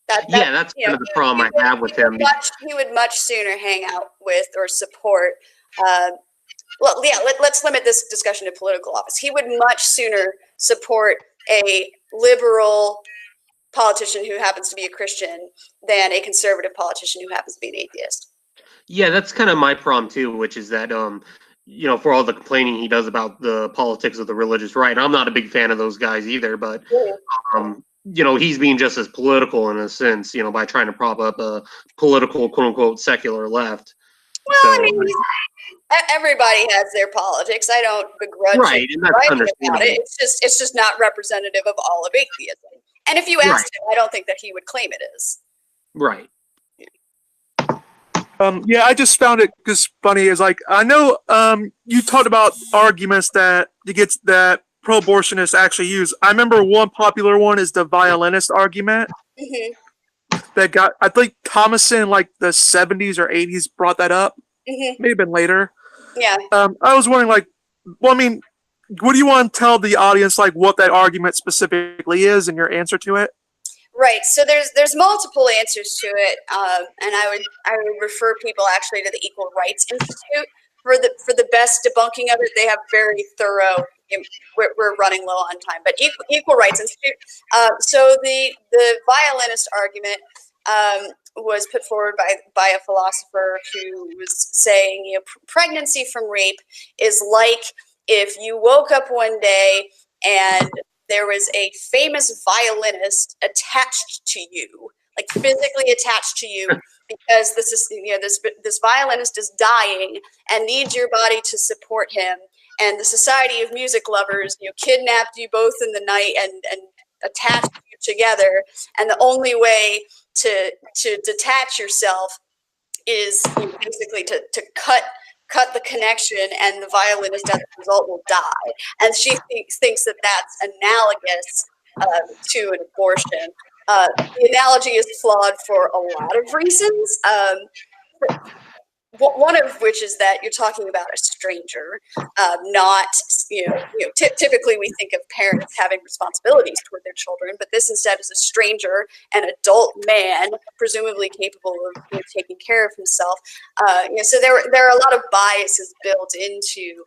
That's kind of the problem I have with him. He would much sooner hang out with or support. Let's limit this discussion to political office. He would much sooner support a liberal politician who happens to be a Christian than a conservative politician who happens to be an atheist. Yeah, that's kind of my problem too, which is that for all the complaining he does about the politics of the religious right, I'm not a big fan of those guys either, but he's being just as political in a sense, by trying to prop up a political, quote unquote, secular left. Well, I mean, everybody has their politics. I don't begrudge right, and that's understandable. It's just not representative of all of atheism. And if you asked him, I don't think that he would claim it is. Right. Yeah, I just found it just funny. Is like, I know you talked about arguments that pro-abortionists actually use. I remember one popular one is the violinist argument. Mm-hmm. That got, I think Thomason in like the 70s or 80s brought that up. Mm-hmm. Maybe been later. Yeah. I was wondering, like, well, I mean, what do you want to tell the audience, like, what that argument specifically is and your answer to it? Right. So there's multiple answers to it, and I would refer people actually to the Equal Rights Institute for the best debunking of it. They have very thorough. We're running low on time, but Equal Rights Institute. So the violinist argument was put forward by a philosopher who was saying, pregnancy from rape is like if you woke up one day and there was a famous violinist attached to you, like physically attached to you, because this violinist is dying and needs your body to support him. And the Society of Music Lovers, kidnapped you both in the night and attached you together. And the only way to detach yourself is basically to cut the connection, and the violinist as a result will die. And she thinks that that's analogous to an abortion. The analogy is flawed for a lot of reasons. One of which is that you're talking about a stranger, not, typically we think of parents having responsibilities toward their children, but this instead is a stranger, an adult man, presumably capable of taking care of himself. So there are a lot of biases built into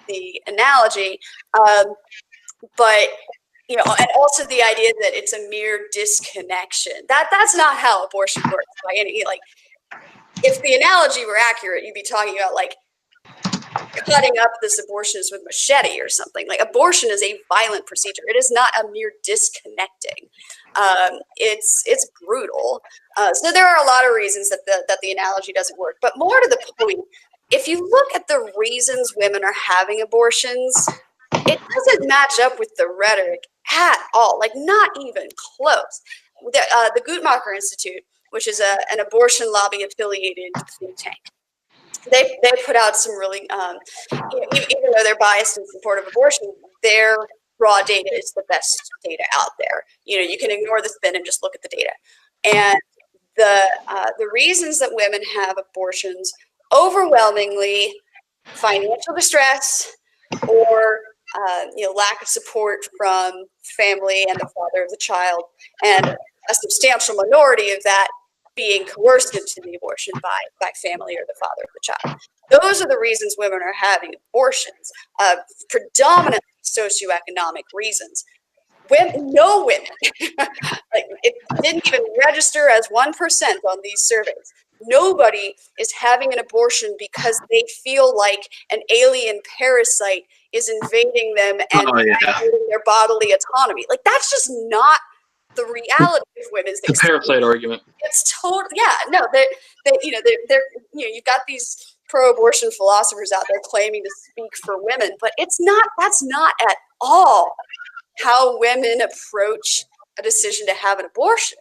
the analogy, but you know, and also the idea that it's a mere disconnection. That's not how abortion works by any, like, if the analogy were accurate, you'd be talking about like cutting up this abortionist with machete or something. Like, abortion is a violent procedure. It is not a mere disconnecting. It's brutal. So there are a lot of reasons that the analogy doesn't work. But more to the point, if you look at the reasons women are having abortions, it doesn't match up with the rhetoric at all. Like, not even close. The Guttmacher Institute, which is an abortion lobby affiliated think tank, they put out some really, even though they're biased in support of abortion, their raw data is the best data out there. You know, you can ignore the spin and just look at the data. And the reasons that women have abortions, overwhelmingly financial distress or lack of support from family and the father of the child, and a substantial minority of that being coerced into the abortion by family or the father of the child. Those are the reasons women are having abortions, predominantly socioeconomic reasons. No women, like, it didn't even register as 1% on these surveys. Nobody is having an abortion because they feel like an alien parasite is invading them and invading their bodily autonomy. Like, that's just not the reality of women's the parasite argument. It's totally, yeah, no, they're you've got these pro-abortion philosophers out there claiming to speak for women, but that's not at all how women approach a decision to have an abortion.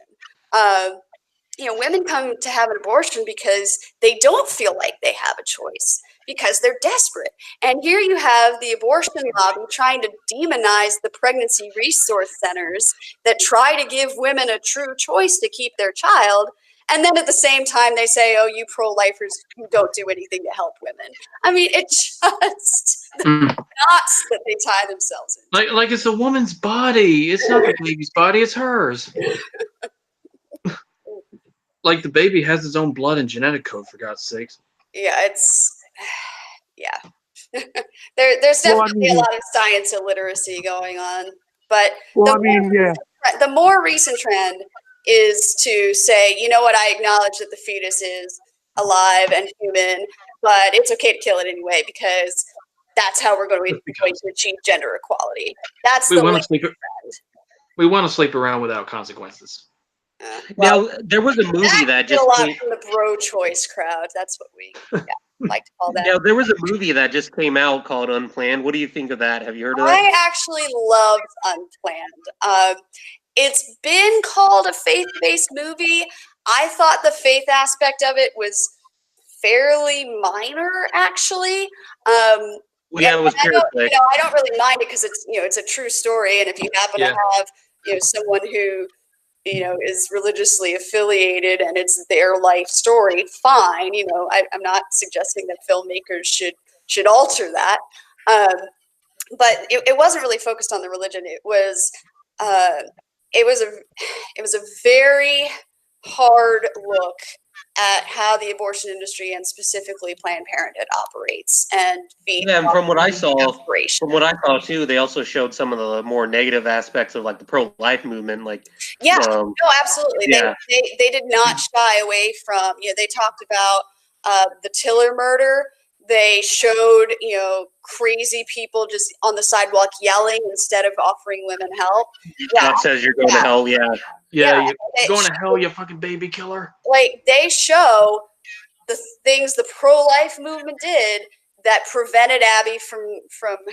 Women come to have an abortion because they don't feel like they have a choice, because they're desperate. And here you have the abortion lobby trying to demonize the pregnancy resource centers that try to give women a true choice to keep their child. And then at the same time, they say, oh, you pro-lifers who don't do anything to help women. I mean, it's just the knots that they tie themselves into. Like it's a woman's body. It's not the baby's body. It's hers. Like, the baby has its own blood and genetic code, for God's sakes. Yeah, there's definitely a lot of science illiteracy going on. But the more recent trend is to say, you know what, I acknowledge that the fetus is alive and human, but it's okay to kill it anyway, because that's how we're going to achieve gender equality. That's we want to sleep around without consequences. Now, there was a movie that just a lot from the pro-choice crowd. That's what we like to call that. Now, there was a movie that just came out called Unplanned. What do you think of that? Have you heard of that? I actually loved Unplanned. It's been called a faith-based movie. I thought the faith aspect of it was fairly minor, actually. It was perfect. I don't really mind it because it's a true story, and if you happen to have someone who is religiously affiliated and it's their life story, fine. I'm not suggesting that filmmakers should alter that. But it wasn't really focused on the religion. It was a very hard look at how the abortion industry and specifically Planned Parenthood operates. And from what I saw too, they also showed some of the more negative aspects of like the pro-life movement. Like, no, absolutely. Yeah. They did not shy away from, they talked about the Tiller murder. They showed, crazy people just on the sidewalk yelling instead of offering women help. God says you're going to hell, you're going to hell, you fucking baby killer. Like, they show the things the pro-life movement did that prevented Abby from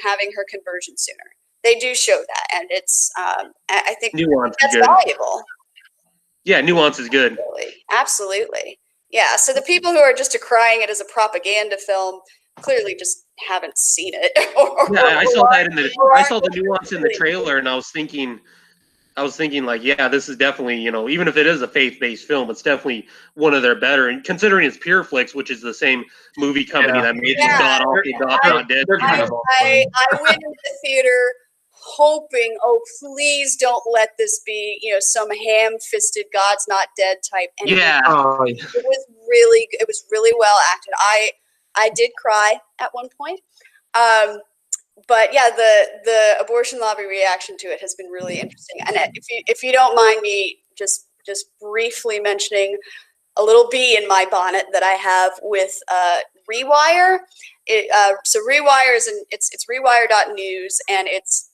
having her conversion sooner. They do show that, and it's I think that's valuable. Yeah, nuance is good. Absolutely. Yeah, so the people who are just decrying it as a propaganda film clearly just haven't seen it. I saw that I saw the nuance in the trailer, and I was thinking like, yeah, this is definitely, even if it is a faith-based film, it's definitely one of their better. And considering it's PureFlix, which is the same movie company that made Not Dead. I went into the theater hoping, oh, please don't let this be, some ham-fisted God's Not Dead type. And it was really well acted. I did cry at one point, but yeah, the abortion lobby reaction to it has been really interesting. And if you don't mind me just briefly mentioning a little bee in my bonnet that I have with Rewire. So Rewire is it's rewire.news, and it's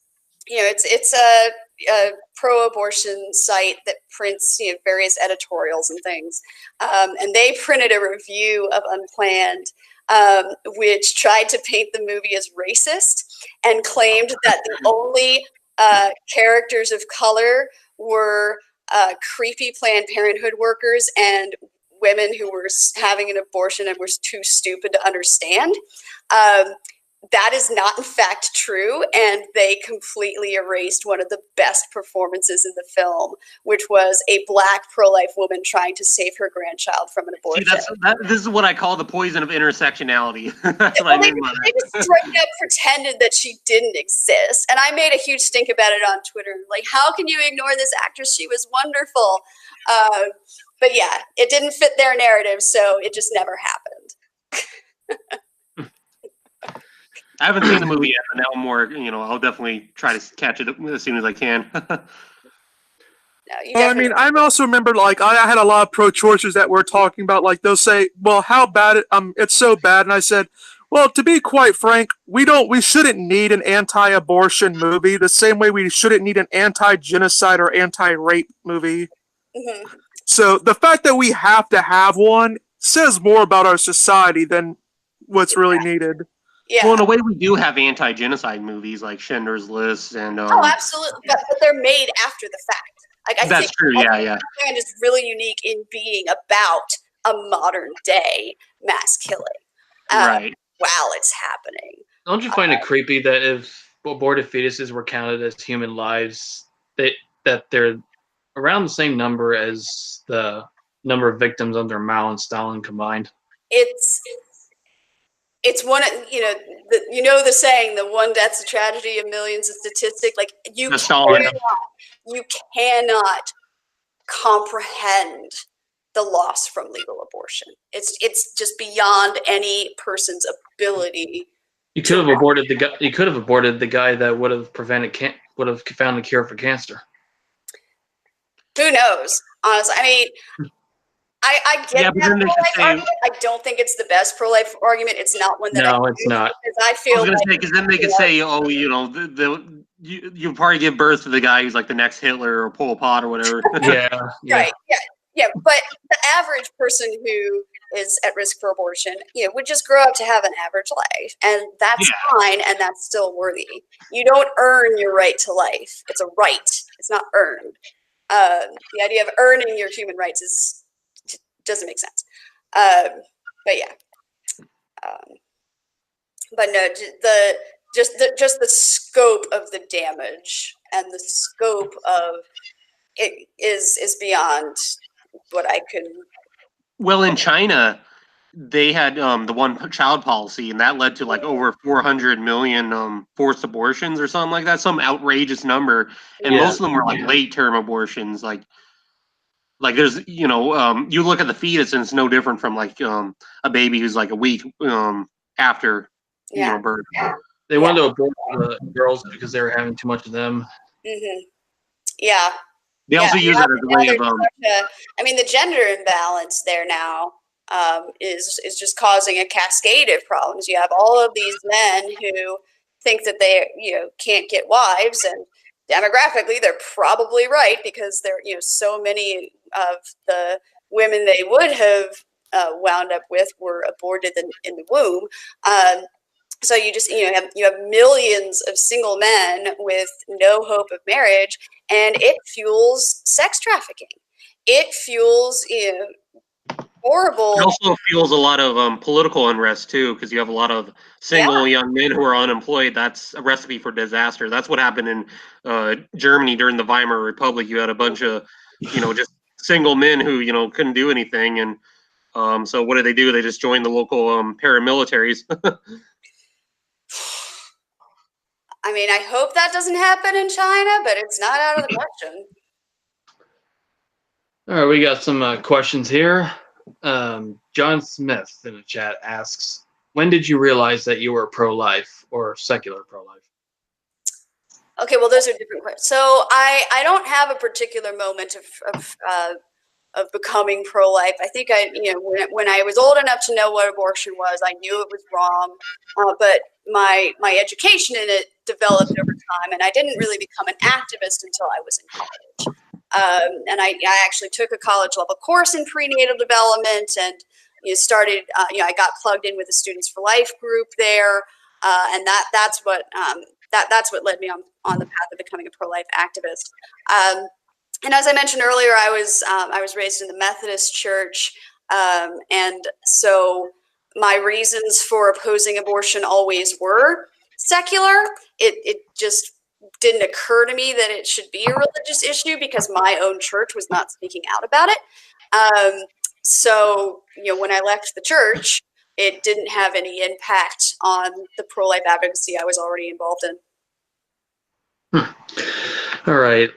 a pro-abortion site that prints various editorials and things. And they printed a review of Unplanned, which tried to paint the movie as racist and claimed that the only characters of color were creepy Planned Parenthood workers and women who were having an abortion and were too stupid to understand. That is not, in fact, true, and they completely erased one of the best performances in the film, which was a Black pro-life woman trying to save her grandchild from an abortion. See, this is what I call the poison of intersectionality. That's what well, I mean by they that. just straight up pretended that she didn't exist, and I made a huge stink about it on Twitter. Like, how can you ignore this actress? She was wonderful. But yeah, it didn't fit their narrative, so it just never happened. I haven't seen the movie yet, but now I'm more, I'll definitely try to catch it as soon as I can. No, I mean, I also remember, like, I had a lot of pro-choicers that were talking about, like, they'll say, well, how bad it's so bad. And I said, well, to be quite frank, we shouldn't need an anti-abortion movie the same way we shouldn't need an anti-genocide or anti-rape movie. Mm-hmm. So the fact that we have to have one says more about our society than what's really needed. Yeah. Well, in a way, we do have anti-genocide movies like Schindler's List and. Oh, absolutely, but they're made after the fact. Like, I that's think true. Yeah. Unplanned is really unique in being about a modern day mass killing. Right. While it's happening. Don't you find it creepy that if aborted fetuses were counted as human lives, that they're around the same number as the number of victims under Mao and Stalin combined? It's one of the saying, the one death's a tragedy, a million's a statistic. Like, you cannot comprehend the loss from legal abortion. It's just beyond any person's ability. You could have aborted the guy. You could have aborted the guy that would have found the cure for cancer. Who knows? Honestly, I mean, I get that pro-life argument. I don't think it's the best pro-life argument. It's not one that it's not. Because I feel I was gonna say, because then they could say, oh, you probably give birth to the guy who's like the next Hitler or Pol Pot or whatever. Yeah. Right. Yeah. But the average person who is at risk for abortion, would just grow up to have an average life, and that's fine, and that's still worthy. You don't earn your right to life. It's a right. It's not earned. The idea of earning your human rights doesn't make sense. But yeah. But no, just the scope of the damage and the scope of it is beyond what I could. Well, in China, they had the one-child policy, and that led to like over 400 million forced abortions or something like that, some outrageous number, and most of them were like late-term abortions. Like there's you look at the fetus, and it's no different from like a baby who's like a week after birth. They wanted to abort the girls because they were having too much of them. Mm-hmm. Yeah. They also use it as a way of the gender imbalance there now is just causing a cascade of problems. You have all of these men who think that they can't get wives, and demographically they're probably right, because there so many of the women they would have wound up with were aborted in the womb. So you just you have millions of single men with no hope of marriage, and it fuels sex trafficking. It fuels horrible. It also fuels a lot of political unrest too, because you have a lot of single young men who are unemployed. That's a recipe for disaster. That's what happened in Germany during the Weimar Republic. You had a bunch of just single men who couldn't do anything, and so what do? They just joined the local paramilitaries. I mean, I hope that doesn't happen in China, but it's not out of the question. All right, we got some questions here. John Smith in the chat asks, when did you realize that you were pro-life or secular pro-life? Okay, well, those are different questions. So I don't have a particular moment of becoming pro-life. I think when I was old enough to know what abortion was, I knew it was wrong, but my education in it developed over time, and I didn't really become an activist until I was in college. And I actually took a college level course in prenatal development, and started. I got plugged in with the Students for Life group there, and that's what led me on the path of becoming a pro-life activist. And as I mentioned earlier, I was raised in the Methodist Church, and so my reasons for opposing abortion always were secular. It just didn't occur to me that it should be a religious issue because my own church was not speaking out about it. So when I left the church, it didn't have any impact on the pro-life advocacy I was already involved in. All right.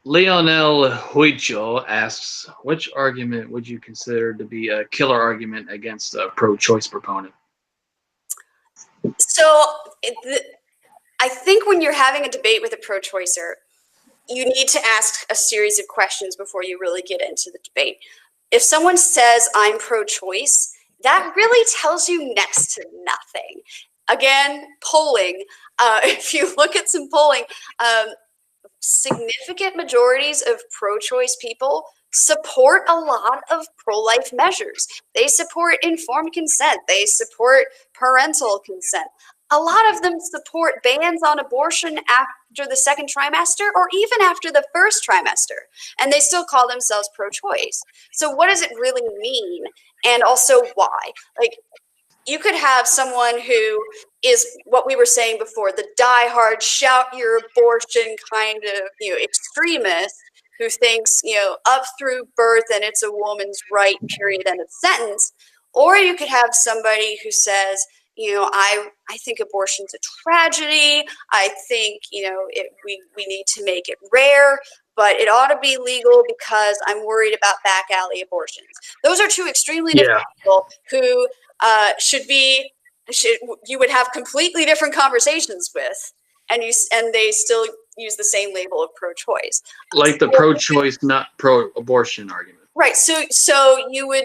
Leonel Huicho asks, which argument would you consider to be a killer argument against a pro-choice proponent? So I think when you're having a debate with a pro-choicer, you need to ask a series of questions before you really get into the debate. If someone says, I'm pro-choice, that really tells you next to nothing. Again, polling. If you look at some polling, significant majorities of pro-choice people support a lot of pro-life measures. They support informed consent. They support parental consent. A lot of them support bans on abortion after the second trimester or even after the first trimester, and they still call themselves pro-choice. So what does it really mean? And also why? Like, you could have someone who is what we were saying before, the diehard shout your abortion kind of, extremist who thinks, up through birth and it's a woman's right, period, end of sentence. Or you could have somebody who says, I think abortion's a tragedy. I think, we need to make it rare, but it ought to be legal because I'm worried about back alley abortions. Those are two extremely different people who you would have completely different conversations with, and they still use the same label of pro-choice. Like the pro-choice, not pro-abortion argument. Right. So you would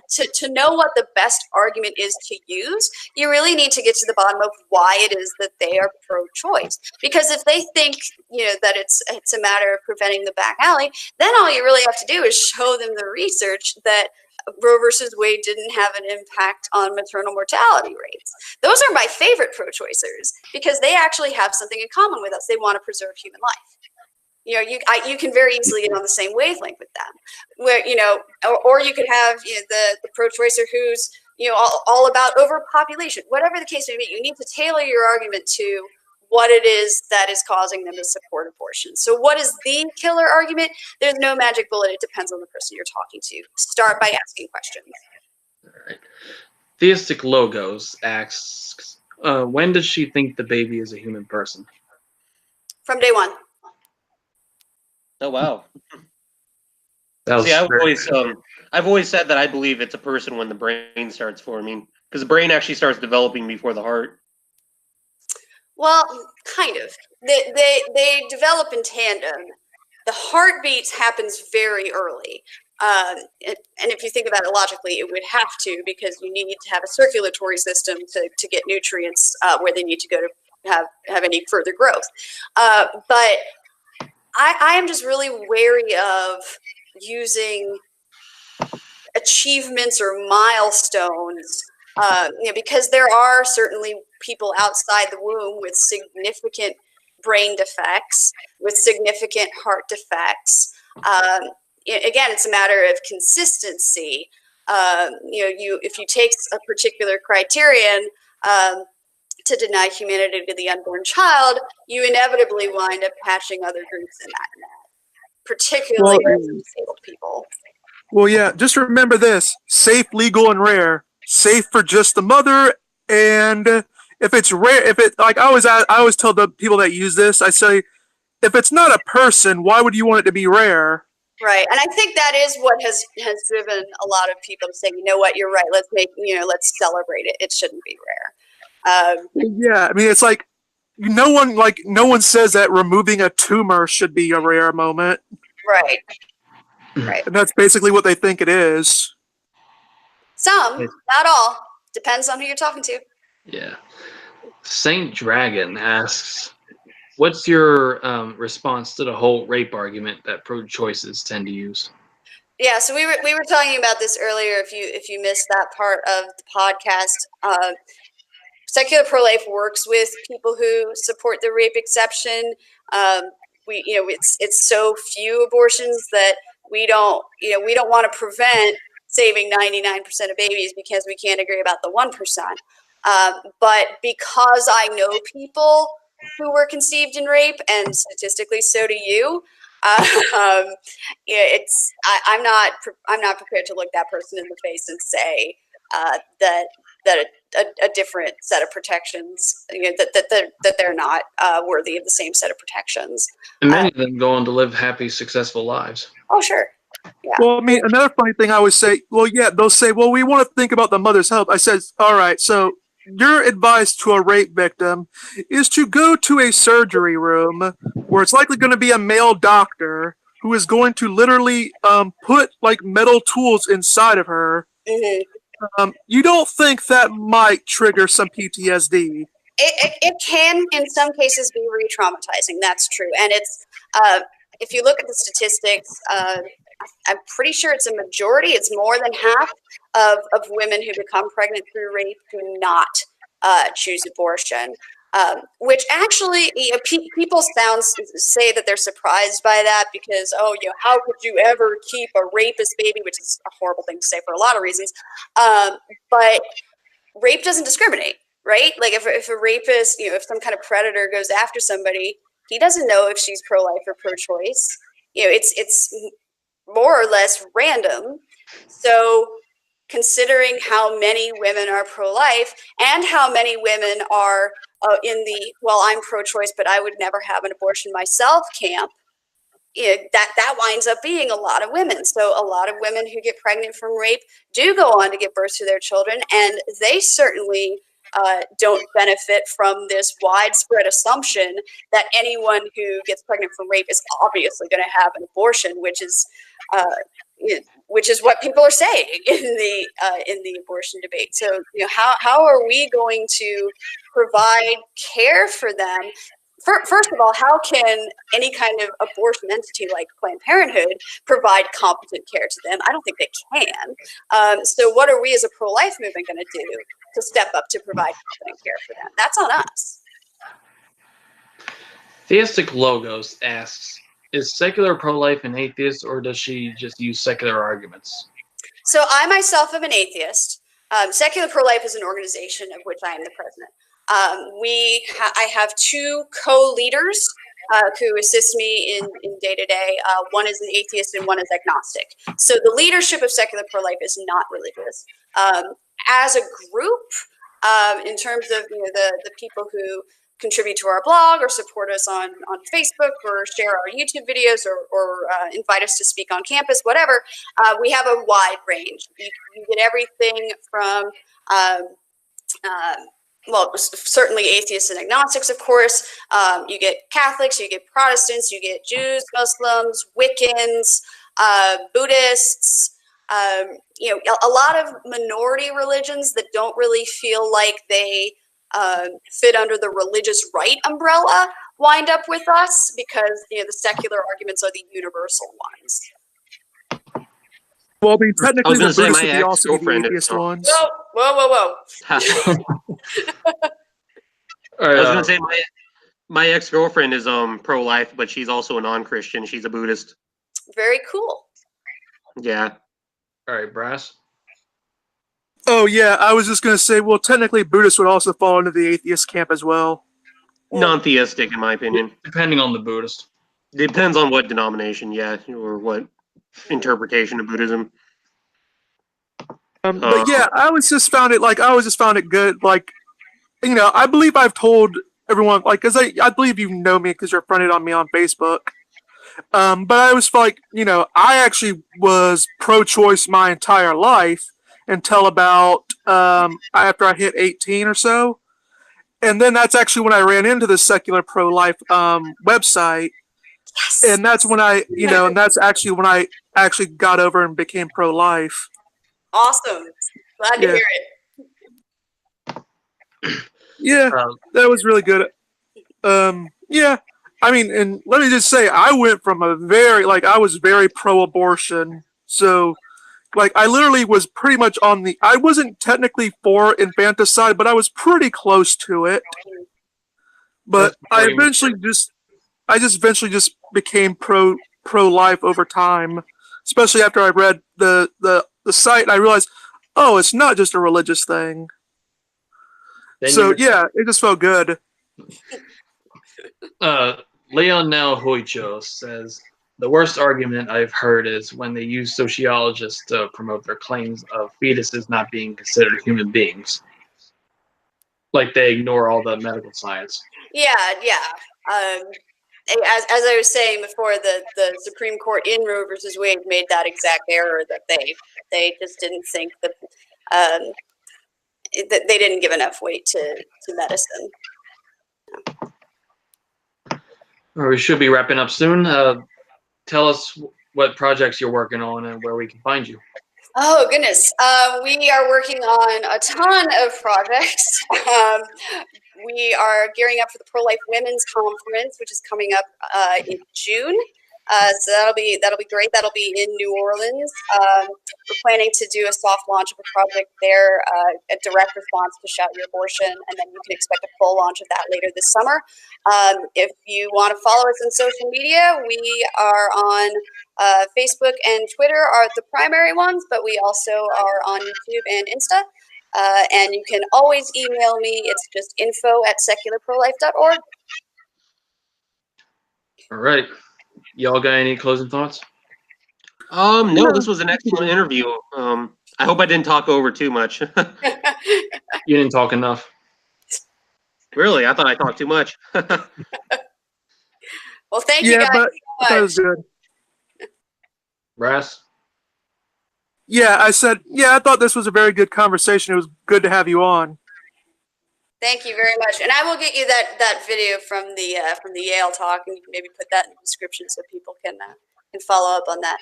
to know what the best argument is to use, you really need to get to the bottom of why it is that they are pro-choice. Because if they think that it's a matter of preventing the back alley, then all you really have to do is show them the research that Roe versus Wade didn't have an impact on maternal mortality rates. Those are my favorite pro-choicers because they actually have something in common with us. They want to preserve human life. You can very easily get on the same wavelength with them. Where or you could have the pro-choicer who's all about overpopulation. Whatever the case may be, you need to tailor your argument to what it is that is causing them to support abortion. So what is the killer argument? There's no magic bullet. It depends on the person you're talking to. Start by asking questions. All right. Theistic Logos asks, when does she think the baby is a human person? From day one. Oh, wow. See, I've always said that I believe it's a person when the brain starts forming, because the brain actually starts developing before the heart. Well, kind of. They develop in tandem. The heartbeat happens very early. And if you think about it logically, it would have to, because you need to have a circulatory system to get nutrients where they need to go to have any further growth. But I am just really wary of using achievements or milestones, because there are certainly people outside the womb with significant brain defects, with significant heart defects. Again, it's a matter of consistency. If you take a particular criterion to deny humanity to the unborn child, you inevitably wind up patching other groups in that net, particularly disabled people. Well, yeah, just remember this: safe, legal, and rare. Safe for just the mother, and if it's rare, I always tell the people that use this, I say, if it's not a person, why would you want it to be rare? Right, and I think that is what has driven a lot of people to say, you know what, you're right. Let's celebrate it. It shouldn't be rare. Yeah, I mean, it's like no one says that removing a tumor should be a rare moment. Right. Right. And that's basically what they think it is. Some, not all. Depends on who you're talking to. Yeah. Saint Dragon asks, what's your response to the whole rape argument that pro-choices tend to use? Yeah, so we were talking about this earlier. If you missed that part of the podcast, secular pro-life works with people who support the rape exception. It's so few abortions that we don't want to prevent saving 99% of babies because we can't agree about the 1%. But because I know people who were conceived in rape, and statistically so do you, I'm not prepared to look that person in the face and say that a different set of protections, that they're not worthy of the same set of protections. And many of them go on to live happy, successful lives. Oh, sure. Yeah. Well, I mean, another funny thing I always say, well, yeah, they'll say, well, we want to think about the mother's health. I said, all right, so your advice to a rape victim is to go to a surgery room where it's likely going to be a male doctor who is going to literally put like metal tools inside of her. Mm-hmm. You don't think that might trigger some PTSD? It can, in some cases, be re-traumatizing. That's true. And it's if you look at the statistics, I'm pretty sure it's a majority. It's more than half of women who become pregnant through rape do not choose abortion. Which actually, people say that they're surprised by that because, how could you ever keep a rapist baby, which is a horrible thing to say for a lot of reasons. But rape doesn't discriminate, right? Like if a rapist, if some kind of predator goes after somebody, he doesn't know if she's pro-life or pro-choice. It's more or less random. So considering how many women are pro-life and how many women are in the, well, I'm pro-choice, but I would never have an abortion myself camp, that winds up being a lot of women. So a lot of women who get pregnant from rape do go on to give birth to their children, and they certainly don't benefit from this widespread assumption that anyone who gets pregnant from rape is obviously going to have an abortion, which is what people are saying in the abortion debate. So, how are we going to provide care for them? First of all, how can any kind of abortion entity like Planned Parenthood provide competent care to them? I don't think they can. So what are we as a pro-life movement going to do to step up to provide competent care for them? That's on us. Theistic Logos asks, is secular pro-life an atheist, or does she just use secular arguments? So I myself am an atheist. Secular Pro-Life is an organization of which I am the president. I have two co-leaders who assist me in day-to-day. One is an atheist and one is agnostic. So the leadership of Secular Pro-Life is not religious. As a group, in terms of the people who contribute to our blog or support us on Facebook or share our YouTube videos or invite us to speak on campus, whatever, we have a wide range. You get everything from certainly atheists and agnostics, of course. You get Catholics, you get Protestants, you get Jews, Muslims, Wiccans, Buddhists, a lot of minority religions that don't really feel like they fit under the religious right umbrella wind up with us because the secular arguments are the universal ones. Well, I mean, technically, the Buddhists would be also the atheist ones. Whoa. All right, I was gonna say my ex-girlfriend is pro-life, but she's also a non-Christian. She's a Buddhist. Very cool. Yeah. all right, Brass. Oh, yeah, I was just going to say, well, technically, Buddhists would also fall into the atheist camp as well. Non-theistic, in my opinion. Depending on the Buddhist. Depends on what denomination, yeah, or what interpretation of Buddhism. But yeah, I just found it good. Like, I believe I've told everyone, like, because I believe you know me because you're friended on me on Facebook. But I was like, I actually was pro-choice my entire life until about after I hit 18 or so. and then that's actually when I ran into the secular pro-life website, Yes. and that's when and that's actually when I actually got over and became pro-life. Awesome. Glad to Yeah. hear it. Yeah, that was really good. Yeah, I mean, and let me just say, I went from I was very pro-abortion, so, like, I literally was pretty much I wasn't technically for infanticide, but I was pretty close to it. But I eventually just became pro-life over time, especially after I read the site, and I realized, oh, it's not just a religious thing. So yeah, it just felt good. Leon Now Hoicho says, the worst argument I've heard is when they use sociologists to promote their claims of fetuses not being considered human beings. Like they ignore all the medical science. Yeah. As I was saying before, the Supreme Court in Roe versus Wade made that exact error, that they just didn't think that they didn't give enough weight to medicine. We should be wrapping up soon. Tell us what projects you're working on and where we can find you. Oh, goodness. We are working on a ton of projects. We are gearing up for the Pro-Life Women's Conference, which is coming up in June. So that'll be great. That'll be in New Orleans. We're planning to do a soft launch of a project there, a direct response to Shout Your Abortion, and then you can expect a full launch of that later this summer. If you want to follow us on social media, we are on Facebook and Twitter are the primary ones, but we also are on YouTube and Insta. And you can always email me. It's just info@secularprolife.org. All right. Y'all got any closing thoughts? No, this was an excellent interview. I hope I didn't talk over too much. You didn't talk enough. Really? I thought I talked too much. Well, thank you guys so much. That was good. Brass? Yeah, I thought this was a very good conversation. It was good to have you on. Thank you very much, and I will get you that video from the Yale talk, and you can maybe put that in the description so people can follow up on that.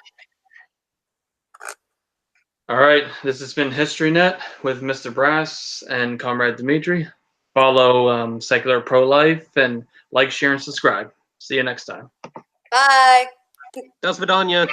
All right, this has been HistoryNet with Mr. Brass and Comrade Dimitri. Follow Secular Pro-Life and like, share, and subscribe. See you next time. Bye. До свидания.